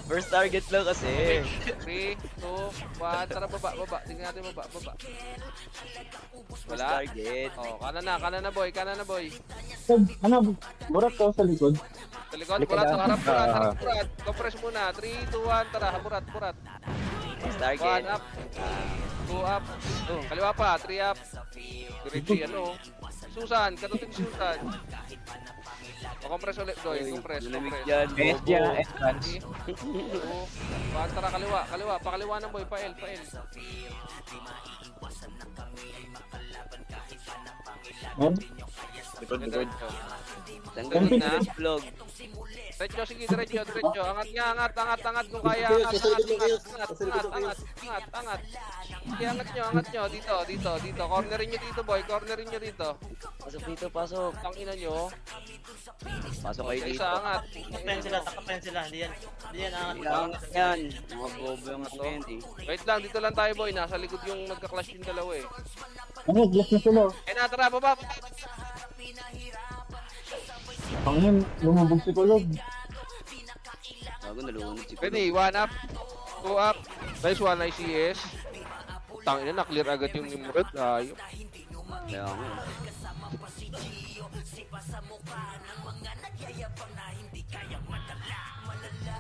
First target lang kasi. 3, 2, 1, tara baba. Tingnan natin baba. First Wala. target. Oh, kanan na boy. Ano, burat ka sa likod. Sa likod, Halika burat, na. sa harap, burat. Compress muna. 3, 2, 1, tara, burat. First 1 target. up, 2 up, kaliwa pa, 3 up. Diretso, ano? Susan, katutin Susan. Compress ulit, boy. Compress. Malamig yan. Bobo. 3, 2, 1, tara, kaliwa. Pakaliwa ng boy, pael. Meron? Diretso. Tanggalin na vlog. Diretso. Angat kung kaya. Angat. Sige, angat nyo. Dito. Cornerin nyo dito, boy. Pasok dito, pasok. Tangina nyo. Pasok kayo dito. Isa angat. Takapen sila. Hindi yan angat. Ilangat yan. Mga bobo yung ato. Wait lang, dito lang tayo, boy. Nasa likod yung nagka-clash yung dalawa eh. Ano, glass na sila. Tara, baba. Pangin, lumabog si Kulog. Bago nalunod si Ready, 1 up, 2 up. Nice one, nice CS. Tangina, na-clear agad yung Nimrod. Ayop. Kaya nga.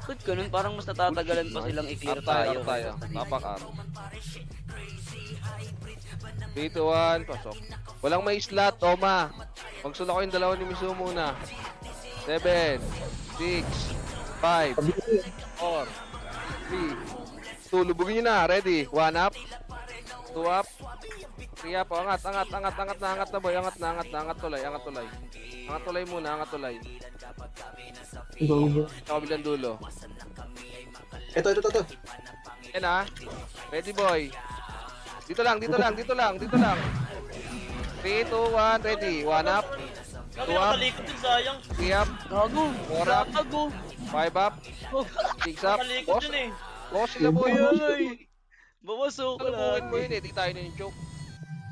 Ba't ganun? Parang mas natatagalan pa silang i-clear tayo. Tapak-ar. 3, 2, 1, pasok. Walang may slot, Toma. Magsula ko yung dalawa ni Mizu muna. 7, 6, 5, 4, 3, 2, lubugin nyo na. Ready? 1 up, 2 up, 3 up. Angat na boy. Angat tulay. Angat tulay muna. Sa kabilang dulo. Ito. Yan ha. Ready boy. Dito lang. 3, 2, 1, ready. 1 up, Kami 2 up, nakalikod din, sayang. 3 up, Gago! 4 up, Gago! 5 up, 6 up. Nakalikod din eh. Boss sila boy. Uy! Bamasok ko Salubungin lang. mo yun eh. Di tayo na yung choke.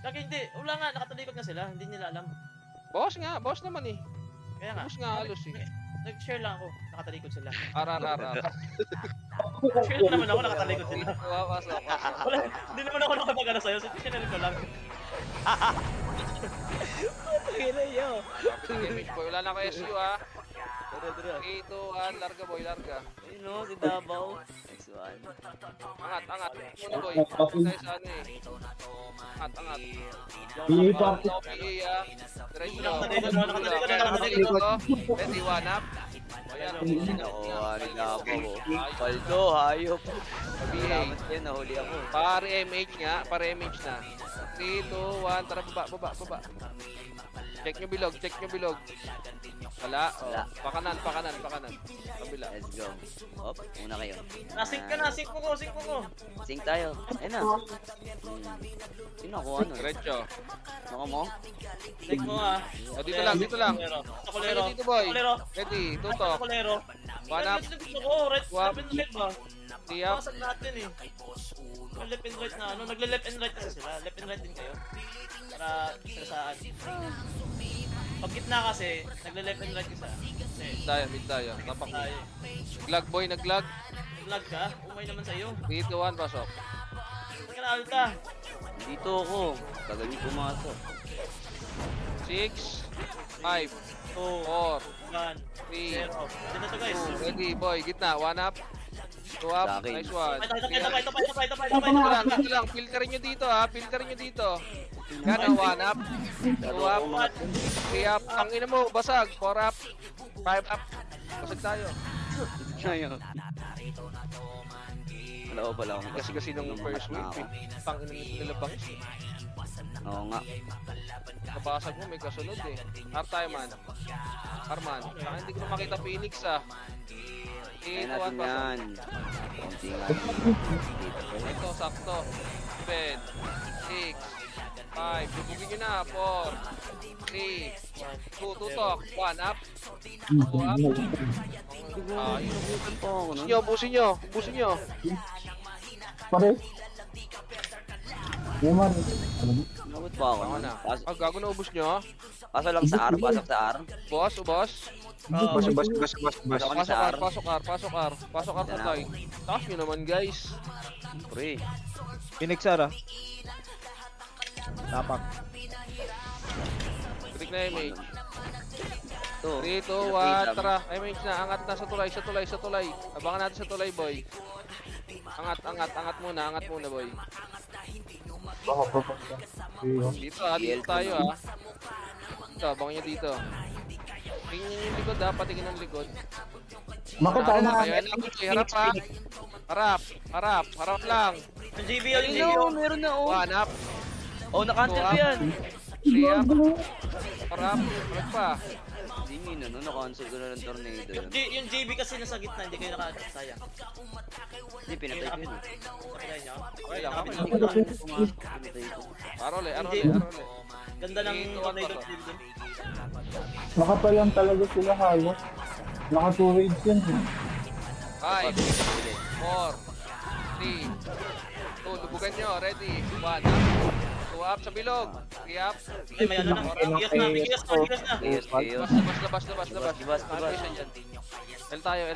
Lagi hindi. Wala nga, nakatalikod nga sila. Hindi nila alam. Boss naman eh. Kaya nga. Boss nga halos eh. Nag-share lang ako. Nakatalikod sila. Arar. Share naman ako, nakatalikod sila. Pasok. Wala, hindi naman ako nakapag-ano sa'yo. Sinunod ko lang. Kaya yo. Damage boy. Wala na ako SU ha. Tara. 3, 2, 1. Larga boy. Ayun o, si Davao. Next one. Angat. Muna boy. Tayo sa ano eh. Angat. PA party. PA ha. Diretso. Nakatalikod. Ready, 1 up. Ayan. Nakuha ni Davao. Paldo, hayop. Salamat yan, nahuli ako. Pare MH na. 3, 2, 1. Tara, baba. Check nyo bilog, check nyo bilog. Wala. Wala. Pakanan. Kabila. Let's go. Hop, una kayo. Nasink ka na, sink mo ko. Sync tayo. Ayun na. Sino ako ano? Diretso. Ako mo? Sink mo ah. O, dito lang. Kulero. Dito, boy. Kulero. Ready, tutok. Kulero. One up. Gusto ko, red, Swap. left and right ba? Tiyap. Pasag natin eh. Yung left and right na ano, nagle-left and right kasi sila. Left and right din kayo. Para saan. Pag gitna kasi, nagle-left and right isa. Kasi, Mid tayo. Tapak mo. tayo. Naglag, boy, naglag. Lag ka, umay naman sa'yo. 3, 2, 1, pasok. Saan ka na alta? Dito ako. Kagaling pumasok. 6, 5, 2, 4, 1, 3, 0. Dito to guys. 2, ready, boy. Gitna, 1 up. 2 up. Sa akin. Nice one. Ito pa. Dito lang. Filterin nyo dito, ha. Filterin nyo dito. Gana, 1 up. 2 up. 3 up. Ang ina mo, basag. 4 up. 5 up. Basag tayo. Ayun. Wala ko pala akong Kasi nung first wave, eh. Tang ina nila bangis. Oo nga. Nabasag mo, may kasunod eh. tayo man. Arman. Saka hindi ko na makita Phoenix ah. Kaya 8, 1 natin pasok. yan. Konti nga. Ito, sakto. 7, 6, 5. Lubugin nyo na. 4, 3, 2, tutok. 1 up. 2 up. Ayun. Nabutan pa ako nun. Busin nyo. Pare. Yung man. Nabot pa ako Ako nun. na. Pasok Gago na ubus nyo. pasok lang sa R. Pasok sa R. Boss. Pasok lang sa R. Pasok R sa tayo. Taas nyo naman guys. Pre. Phoenix Sara. Tapak. Click na image. Ito. 3, 2, 1, tara. Image na. Angat na sa tulay. Abangan natin sa tulay boy. Angat muna boy. Baka papasa. Dito tayo ah. Dito, abangan nyo dito. Tingnan nyo yung likod ah, patingin ang likod. Bakit tayo na? Ayan na, harap lang. Yung GB Ayun, meron na oh. 1 up, Oh, na-cancel ko yan. 3 up, harap pa. Hindi nyo na, na-cancel ko na ng tornado yun. Yung GB kasi nasa gitna, hindi kayo sayang. Hindi, pinatay ko yun eh. Nakatay nyo? Okay lang, Hindi ko lang pumasok, pinatay ko. Arole. Ganda ng Ito, tornado ano? GB din. Nakapayan talaga sila halos. Naka 2 raids yan. 5, 4, 3, 2, lubugan nyo, ready, 1 up, 2 up sa bilog, 3 up, Ay, may ano na. Bigas na. Chaos. labas. Dibas. Artesian dyan. L tayo.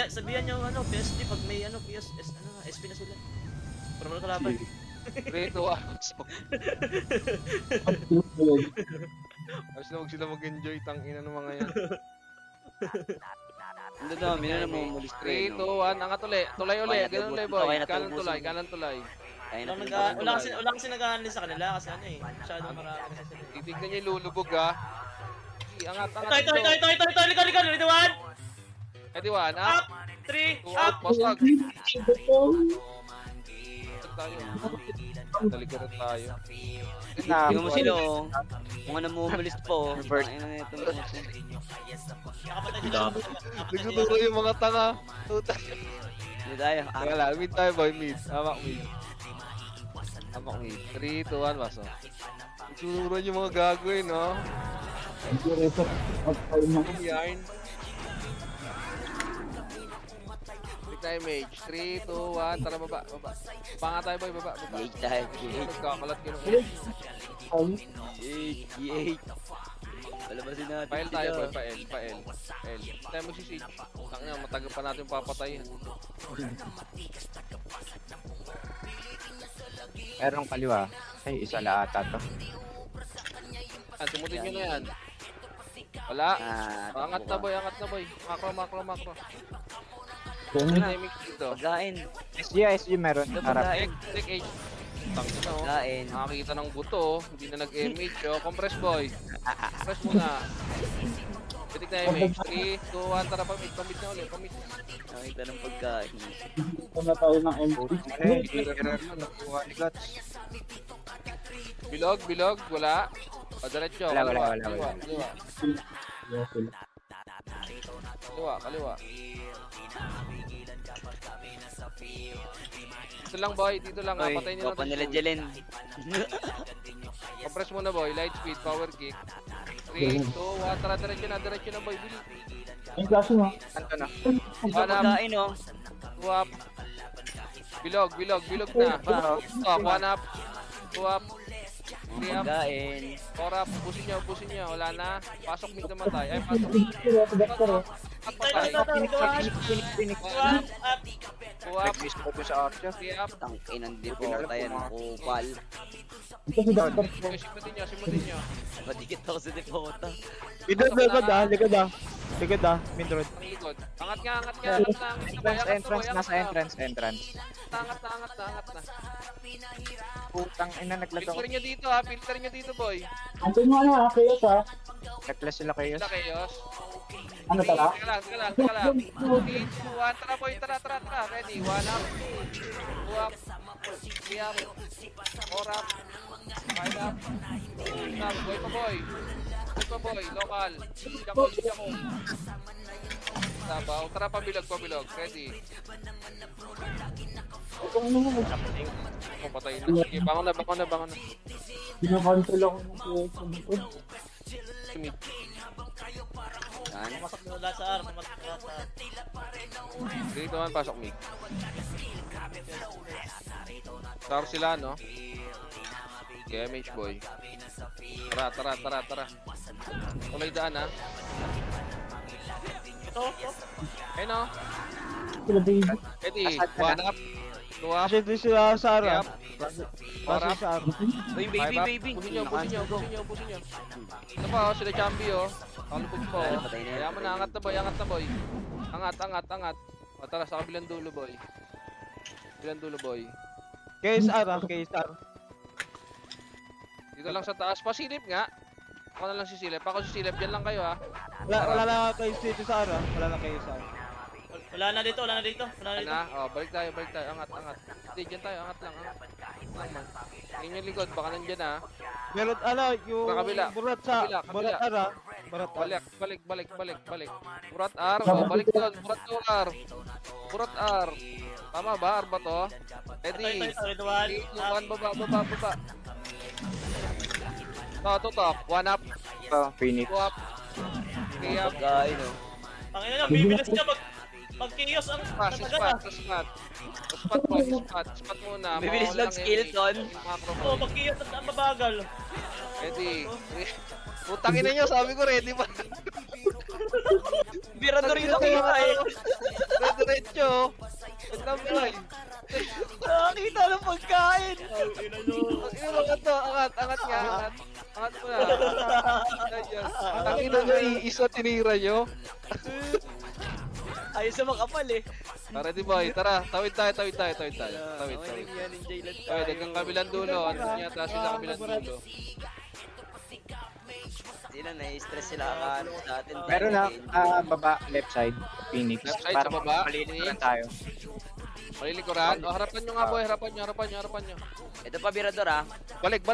Sabihan nyo ano, PSD pag may ano, SP na sila. Para mo kalaban. 3, 2, 1, Ayos na huwag sila mag-enjoy, tangina ng mga yan. Ang dami na namumulis 3, 2, 1, angat uli. Tulay uli. Ganun uli, boy. Kanan tulay. Kaya na Wala kasi nag-aanalin sa kanila kasi ano eh. Masyadong marami kasi sila. Titignan niyo yung lulubog, ha. Angat Ito. dito. Likod. Ready, 1. Ready, 1, Up. up. 3. 2, Up. up. Basag. Tayo. Talikuran tayo. Tingnan mo sila oh. Mga namumulis pa oh. Ang ina nito. Nakapatay sila. Nagtuturo yung mga tanga. Tuta. Hindi tayo. Teka lang, mid tayo, boy. Mid. Hamak mid. 3, 2, 1, baso. Nagtuturo yung mga gagawin, no? Yarn. Click na image. 3, 2, 1. Tara, baba. Panga tayo, boy. Baba. Gate tayo. Nagkakalat ka nung Gate. Palabasin natin. Pa-L tayo, boy. Pa-L. Tayo magsisig. Tangina, matagal pa natin papatayin. Merong kaliwa. Ay, isa la ata to. Sumutin nyo na yan. Wala. Angat na, boy. Makro. Dynamic dito. Pagkain. SG meron. Harap. Pagkain. Click H. Tangina, oh. Pagkain. Nakakita ng buto, oh. Hindi na nag-image, oh. Compress, boy. Compress muna. Pitik na image. 3, 2, 1, tara, pamit na ulit, Nakita ng pagkain. Ito na tayo ng MP. Bilog, wala. O, diretso. Wala, Kaliwa, wala, wala, kaliwa, wala. kaliwa. Kaliwa, kaliwa. Dito lang, boy. Dito lang. Oy, Patay nyo kopa lang. nila Jelen. Compress muna, boy. Light speed, power kick. 3, 2, 1. Tara, diretso na, boy. Bili. Yung klase mo. Anto na. One up, Pagkain, oh. 2 up. Bilog na. Stop, 1 up. 2 up. 3 up. Pagkain. 4 up. Ubusin nyo. Wala na. Pasok mid naman tayo. Ay, pasok. Doctor, eh. At patay. Phoenix. 2 up. Nag-miss ko sa Archer. 3 up. Tangin ang dipota yan. Kupal. Ito si Doctor. Okay, simutin nyo. Madikit ako sa dipota. Likod ah. Main road. Ang likod. Angat nga. Entrance. Nasa entrance. Angat na. Putang ina, naglag ako. Filter nyo dito, ha. Filter nyo dito, boy. Antin mo ano, Chaos ha. Nag-clash sila kayo. Sila Chaos. Ano tala? Teka lang. 3, 2, 1. Tara, boy. Tara. Ready. 1 up. 2 up. 3 up. 4 up. 5 up. 6 up. Boy pa, boy. Local. Jackal. Sabaw. Tara, pabilog. Ready. Ito ano mo. Oh, patay na. Sige, bangon na. Binacancel ako ng Chaos. Sumid. Yan. Pumasok mula sa R. Dito man, pasok mig. Star sila, no? MH boy. Tara. Tulay daan, ha? Ito. Ayun, no? Sila baby. Ready, 1 up. 2 up. Kasi doon sila sa 3 Ara. up. 4 up. Sa Ara. Uy, 5 baby, up. baby. Pusin nyo. Ito pa, oh, sila Chambi, oh. Kalupog po, oh. Patay na yan. Kaya mo na, angat na, boy. Angat. O, tara, sa kabilang dulo, boy. Kayo sa Ara. Dito lang sa taas. Pasilip nga. Ako na lang sisilip. Diyan lang kayo, ha. Wala na kayo dito sa Ara. Wala na dito. Na, oh, balik tayo. Angat. Hindi, dyan tayo. Angat lang. Tingin yung likod, baka nandyan, ha. Meron yung Sa kabila. burat sa Kabila. burat Ara. Burat Ara. Balik. Burat R, oh, balik doon. Burat R. Tama ba? R ba to? Ready. Ito. 3, 2, 1, baba. Tutok. 1 up, Phoenix. 2 up, 3 up. Pagkain, oh. Pangina nyo, bibilis ka mag-chaos ang Spot muna. Bibilis Mawala lang skill, son. Oo, mag-chaos ang mabagal. Ready. Putangin na nyo, sabi ko ready pa. Birador yun ako yung ay. Diretso. Wait lang, boy. Nakakita ng pagkain. Angat to, angat nga. Angat mo na. Tangin na nyo, isa tinira nyo. Ayos na makapal eh. Ready boy, tara, tawid tayo. Tawid. Yan, enjoy lang tayo. Tawid, hanggang kabilang dulo. Ano yata sila kabilang dulo? Sila na-stress sila ano sa atin. Meron na baba left side Phoenix. Left side, Para sa baba? malilikuran tayo. Malilikuran. O, harapan nyo nga boy, harapan nyo. Ito pa, Birador, ah. Balik.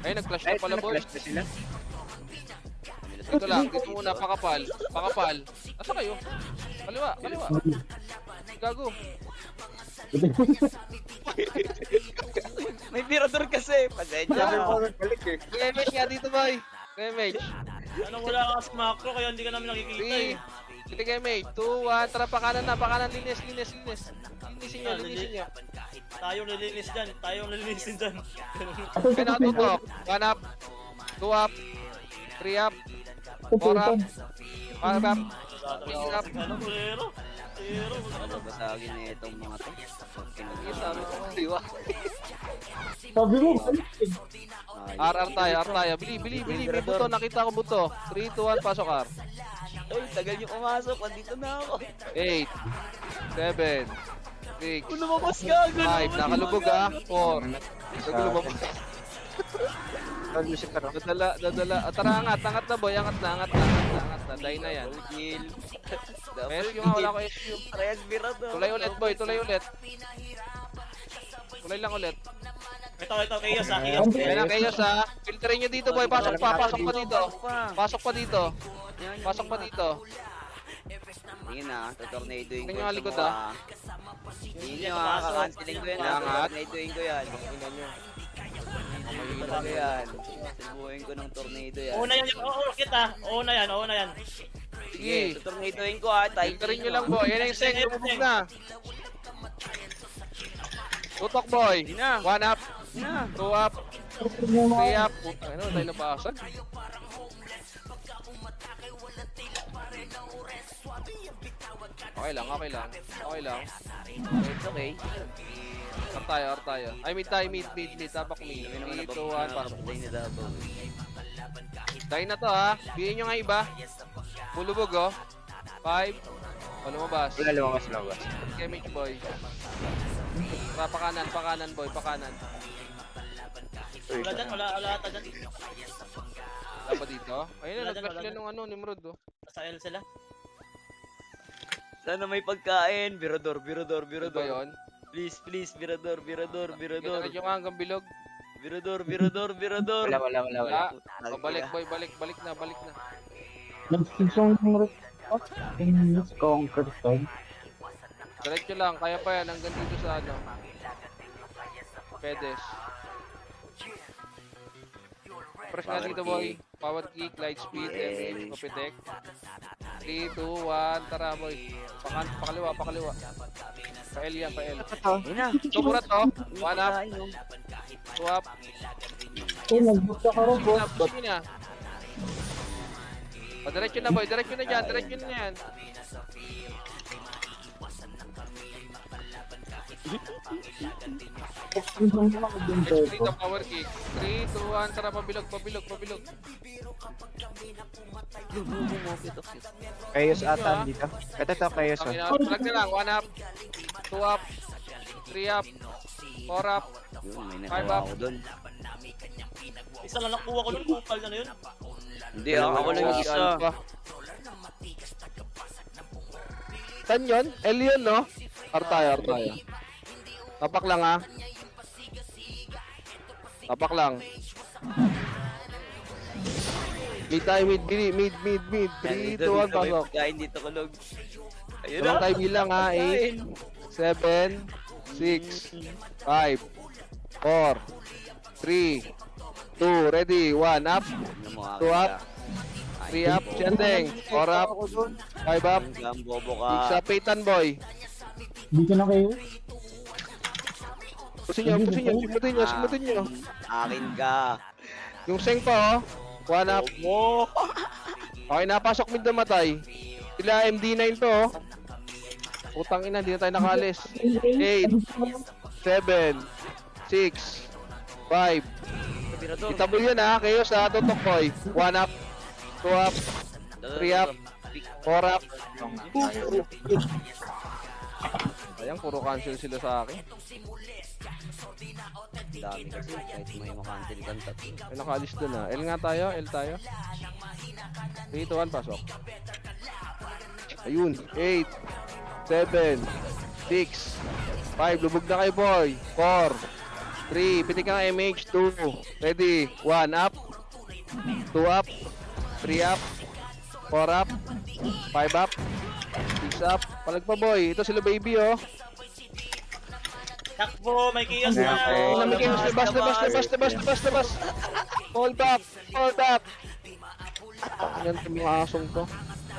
Ayun, nag-flash na Ay, pala boy. flash na sila. Dito lang, dito muna, pakapal. Asa kayo? Kaliwa. Gago. May Birador kasi. Pasensya. Balik eh. KMH nga dito boy. KMH. Ano, wala ka sa macro, kaya hindi ka namin nakikita 3. eh. Sige KMH. 2, 1. Tara, pakanan linis. Linisin nyo. Tayong lilinisin dyan. Kaya nakatutok. 1 up. 2 up. 3 up. 4 up. 5 up. Ano, kulero? Basagin na itong mga to. Sabi ko, diwa. Sabi mo, balik eh. R tayo. Bili. May buto. Nakita ko buto. 3, 2, 1. Pasok R. Uy, tagal yung umasok. Andito na ako. 8. 7. 6. Kung lumabas ka, 5. Nakalubog ah. 4. Nakalubog. Lucifer. Dadala. Tara, angat na boy. Angat na. Dahil na yan. Kill. SQ nga, wala ko SQ. Parehas Birador. Tulay ulit boy. Tulay lang ulit. Ito, Chaos ha, Chaos. Yan ang kayo sa. Filterin nyo dito boy. Pasok pa dito. Pasok pa dito. Pasok pa dito. Tingin na, tatornadoin ko. Tingnan yung likod, ah. Tingin nyo ah, kakantilin ko yan ah. Angat. Tatornadoin ko yan. Tingnan nyo. Mahila ko yan. Subuhin ko ng tornado yan. Oo na yan, kita. Oo na yan. Sige, Sige. tatornadoin ko ah. Filterin nyo lang boy. Yan ang seng. Lumubog na. Tutok boy. One up. Two up. Three up. Putang ina, tayo nabasag. Okay lang. It's okay. Ar tayo. Ay, mid. Tapak mid. 3, 2, 1, pasok. Patay na Davao. Tayo na to ha. Bihin nyo nga iba. Pulubog oh. 5. O lumabas. lumabas. Kemich boy. Pakanan boy. Pakanan. Wala ata dyan. Wala pa dito? Ayun na, Wala dyan, nag-flash wala nila nung Nimrod oh. Sa L sila. Sana may pagkain. Birador. Ano ba yun? Please, birador. Kita nyo nga hanggang bilog. Birador. Wala. O, balik boy, balik na. Nag-sisong ng response. English conquer time. Diretso lang, kaya pa yan hanggang dito sa ano. Pedes. Press nga dito boy. Power kick, light speed, MH, copy deck. 3, 2, 1, tara boy. Pakaliwa. Pa L yan, pa L. Ayun na. Sumurat to. One up, two up. Nag-book ako rin, boss. Push na. Diretso na boy, diretso na yan. Next dito, power kick. 3, 2, 1, tara pabilog. Chaos ata dito. Ito Chaos. Flag na lang, 1 up, 2 up, 3 up, 4 up. Yun, may Five nakawa up. ako doon. Isa lang nakuha ko nun, kupal na yun. Hindi ako lang yung isa. Saan yun? L yun, no? Artayo. Tapak lang, ha? Tapak lang. Mid tayo, mid. 3, 2, 1, pasok. Kain dito kulog. Ayun Tulong na. tayo bilang, ha? 8, 7, 6, 5, 4, 3, 2, ready, 1 up, 2 up, 3 up, Shendeng, 4 up, 5 up, Ang bobo 6 ka. up, Peyton boy. Dito na kayo. Pusin nyo. Akin ka. Yung seng pa, oh. 1 up. Okay, napasok mid na matay. Sila MD9 to, oh. Putang ina, hindi na tayo nakalis. 8, 7, 6, 5. Itabol yun ha, kayo sa tutok boy. 1 up, 2 up, 3 up, 4 up. Ayan, puro cancel sila sa akin. Dami kasi kahit may makancel kang tatlo. Ay, nakalis dun ha. L tayo. 3, 2, 1, pasok. Ayun, 8, 7, 6, 5. Lubog na kayo boy. 4, 3, pitik ka ng MH, 2. Ready, 1 up, 2 up, 3 up, 4 up, 5 up, 6 up. Palag pa boy. Ito sila baby oh. Takbo, may Chaos na. Oh, nami kayo. Labas. Hold up. Yan yung mga asong to.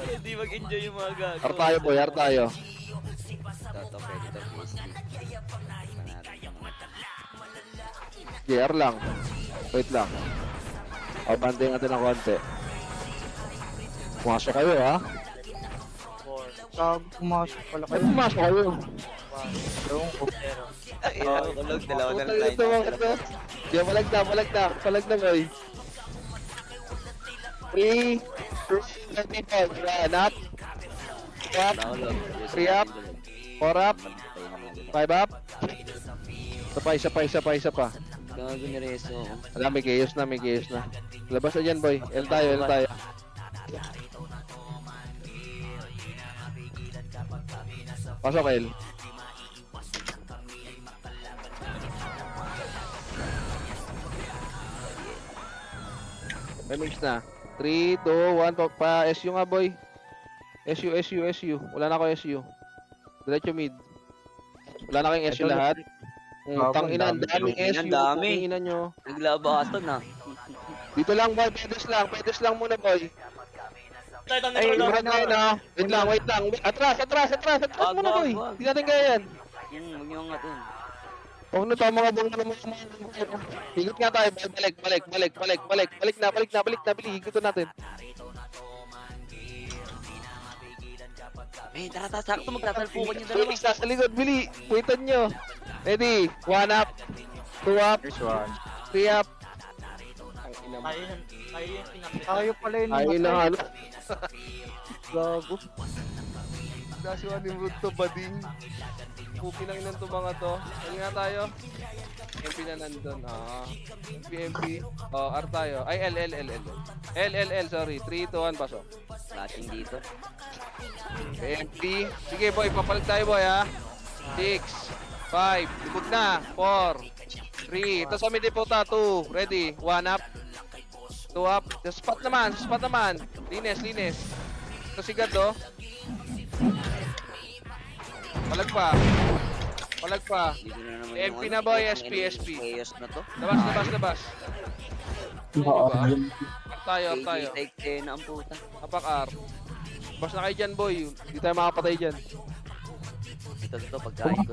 Hindi mag-enjoy yung mga gago. Artayo boy, artayo. Ito, pwede ito, PSG. JR lang. Wait lang. O, bantayin natin ng konti. Pumasok kayo ha. Pumasok pala Ay, pumasok kayo. Ito, kulog. Dalawa na Putang line. ito mga ito. Diyan, palag na boy. 3, 2, 1, run up. 3 up, 4 up, 5 up. Isa pa. Gago ni Rezo. Wala, may chaos na. Labas na dyan, boy. L tayo. Pasok, L. Remix na. 3, 2, 1, pa-SU nga boy. SU. Wala na ako SU. Diretso mid. Wala na kayong SU Ito, lahat. Gago, Tangina, ang daming Ang SU. dami. Tangina nyo. Naglabaton na. Dito lang boy, pedes lang muna boy. Tayo tayo Ay, Nicolor. Wait lang. Wait lang. Atras Wag, muna boy. wag. Hindi natin kaya yan. Huwag niyo angatin. Huwag na tayo mga bang higot nga tayo. Balik na. Bili, higutin natin. Tara, sakto magtatalpukan yung dalawa. Remix na sa likod, bili. Waitan nyo. Ready? 1 up. 2 up. First one. 3 up. Ang ina mo. Tayo yung pinapit. Tayo pala yun. Ay na ano. Gago. Dasi ni Bruto bading. Pupi lang nang to mga to. Ano nga tayo? MP na nandun. MP. Oh, R tayo. Ay, L. Sorry. 3, 2, 1, pasok. Flashing dito. MP. Sige boy, papalit tayo boy ha. 6, 5, libog na. 4, 3. Ito sa mid po 2. Ready? 1 up. 2 up. Sa spot naman. Linis. Ito si God oh. Palag pa. Dito na naman MP na boy, SP. Chaos na to. Labas. Oo, Diba? yun. R tayo. Take 10 na ang puta. Apak R. Bas na kayo dyan boy. Hindi tayo makapatay dyan. Ito pagkain ko.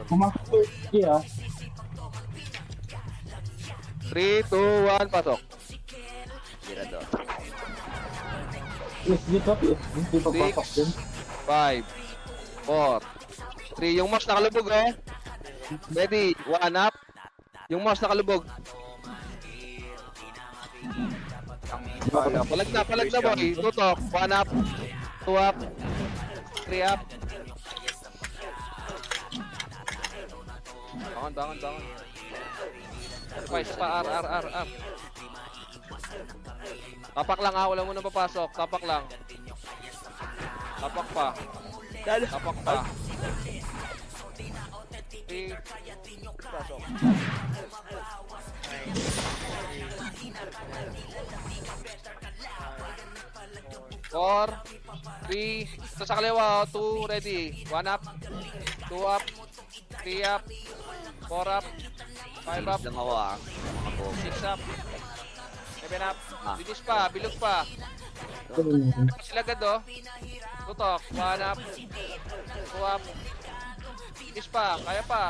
Pumasok ko SG 3, 2, 1, pasok. Girador. SG to, SG. Hindi pagpasok din. 5, 4, 3. Yung mouse nakalubog oh. Ready? 1 up. Yung mouse nakalubog. Palag na boy. Tutok. 1 up. 2 up. 3 up. Bangon. Isa pa. R. Tapak lang ha. Wala muna papasok. Tapak lang. Tapak pa. Tapak pa. 3. Pasok. Four, 3, ito sa kaliwa, 2, ready, 1 up, 2 up, 3 up, 4 up, 5 up, Lang ako mga bobo. 6 up, 7 up, bilis pa, bilog pa, sila agad oh, tutok, 1 up, 2 up, bilis pa, kaya pa,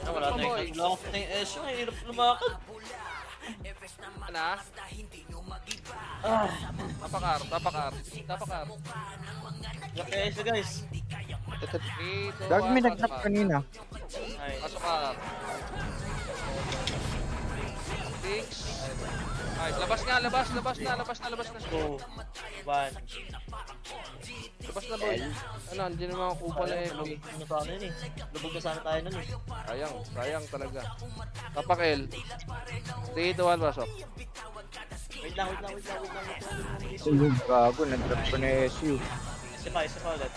Wala na yung lock na yung SU. Ang hirap lumakad. na, tapak R, Lock na SU guys. 3, 2, 1, Dagi may nag-knock kanina. Ay. pasok R, 6, ay, labas na. 2, 1. Labas na boy. Ano, hindi naman ako kupal na FB. Ano sa akin eh. Lubog na sana tayo nun eh. Sayang talaga. Tapak L. 3, 2, 1, pasok. Wait lang. Gago, nag-drop ko na SU. Isa pa ulit.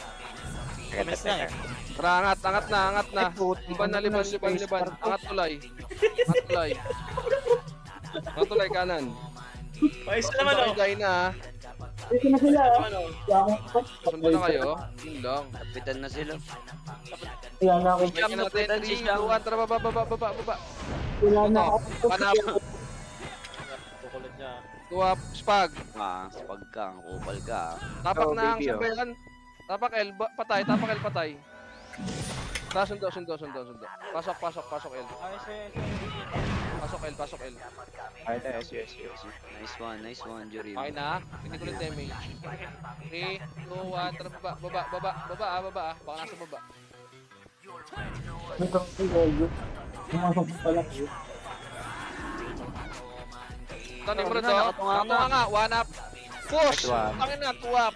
Comments lang eh. Tara, angat na. Liban. Angat tulay kanan. Isa naman oh. Higay na. Ito na sila. Sundo na kayo. Yun lang. Kapitan na sila. Wala na ako. Higyan natin. 3, 2, 1, tara, baba. Wala na ako. Panap. Kukulit niya. Tuwap. Spag. Spag ka, kupal ka. Tapak Oh, na ang baby, oh. sabayan. Tapak L. Patay. Tara, sundo. Pasok L. Pasok L. Ay, ito, SU. Nice one, Juri. Okay na. Hindi ko ulit damage. 3, 2, 1, tara, baba. Baka nasa baba. Ito ang sila. Pumasok pa lang. Tani mo to. Nakatunganga. Nga, 1 up. Push! Nice one. Tangin na, 2 up.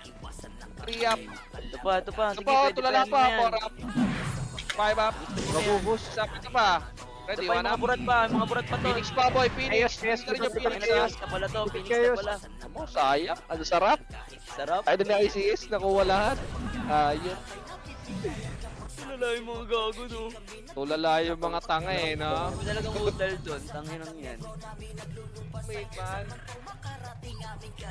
3 up. Ito pa. Ito Sige, pa, pwede tulala yan. pa. 4 up. 5 up. Mabubus. Ito pa. Ready, Ito pa, 1 yung up. mga burat pa to. Phoenix pa, boy. Phoenix. Yes. Ito rin yung Phoenix. Phoenix na pala to, Phoenix na pala. Mo, sayang. Ano sarap. Sarap. Ay, doon na ICS. Nakuha lahat. Ayun. Tulala yung mga gago, no? Tulala yung mga tanga eh, no? May talagang udal doon. Tanginang yan. Wait, man.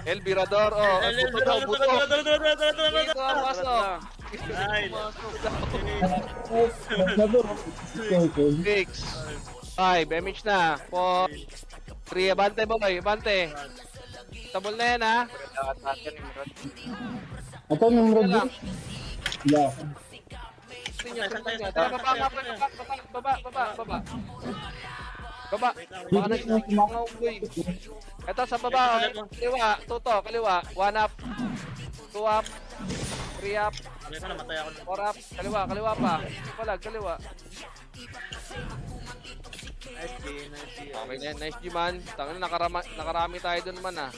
El Virador, oh. Ang buto daw, buto. Dito, pasok. Ay, Six. 5, image na. 4, 3, abante boy, abante. Tabol na yan, ha? Ito yung red. Yeah. Baba. Baka na mga unggoy. Ito sa baba, oh. Kaliwa, tuto, kaliwa. 1 up. 2 up. 3 up. ano ka, namatay ako. 4 up. Kaliwa pa. Palag, kaliwa. Nice G, nice G. Okay na yan, nice G man. Tangin nakarami tayo dun man, ah.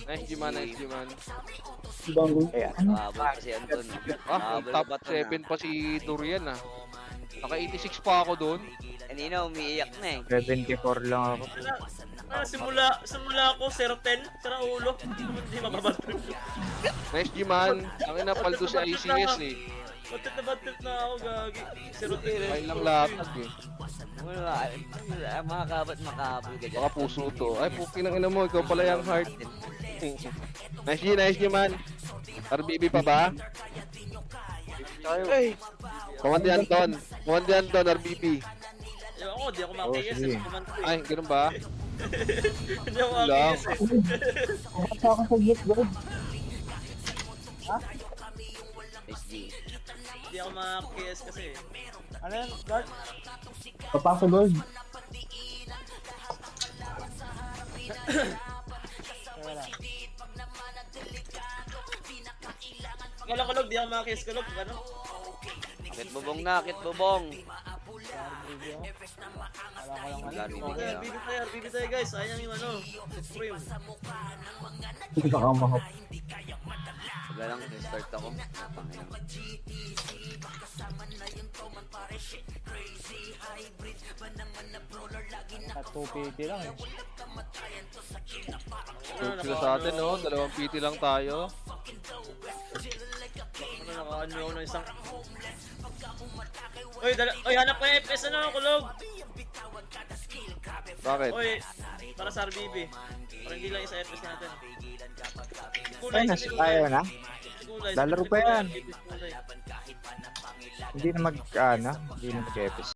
Nice G man. Habol kasi Anton. Ah, top 7 pa si Durian, ah. Naka 86 pa ako dun. Kanina umiiyak na eh. 74 lang ako. Simula ako 0-10, sira ulo. Hindi mababatid. Nice G man. Tangin na paldo sa ICS eh. Batit na ako, gagi. 0-10. Ay lang latag eh. Makakabat makabol ka dyan. Baka puso to. Ay, puking ng ina mo. Ikaw pala yung heart. Nice G man. RBB pa ba? Ay! Kumandihan doon, RBB. Ako, di ako makikis. sige. Ay, ganun ba? Hindi ako Lang. makikis. Kapag ako sa gate, bro. SG. Hindi ako makikis kasi. Ano yan, Dark? Papasok gold. Kalog, di ako makikis. Kalog, ano? Akit bubong. RBB tayo guys. Sayang yung ano. Supreme. Baka mahap. Wala lang, start ako. Napangayang. At 250 lang eh. Surf sila sa atin, no? 2 PT lang tayo. Ano, nakaano ako ng isang... Oy, hanap ko yung FPS ano, kulog! Bakit? Oy, para sa RBB. Para hindi lang yung sa FPS natin. Ay, nasa tayo na. Lalaro pa yan. Kulay. Hindi na mag, hindi na mag-epis.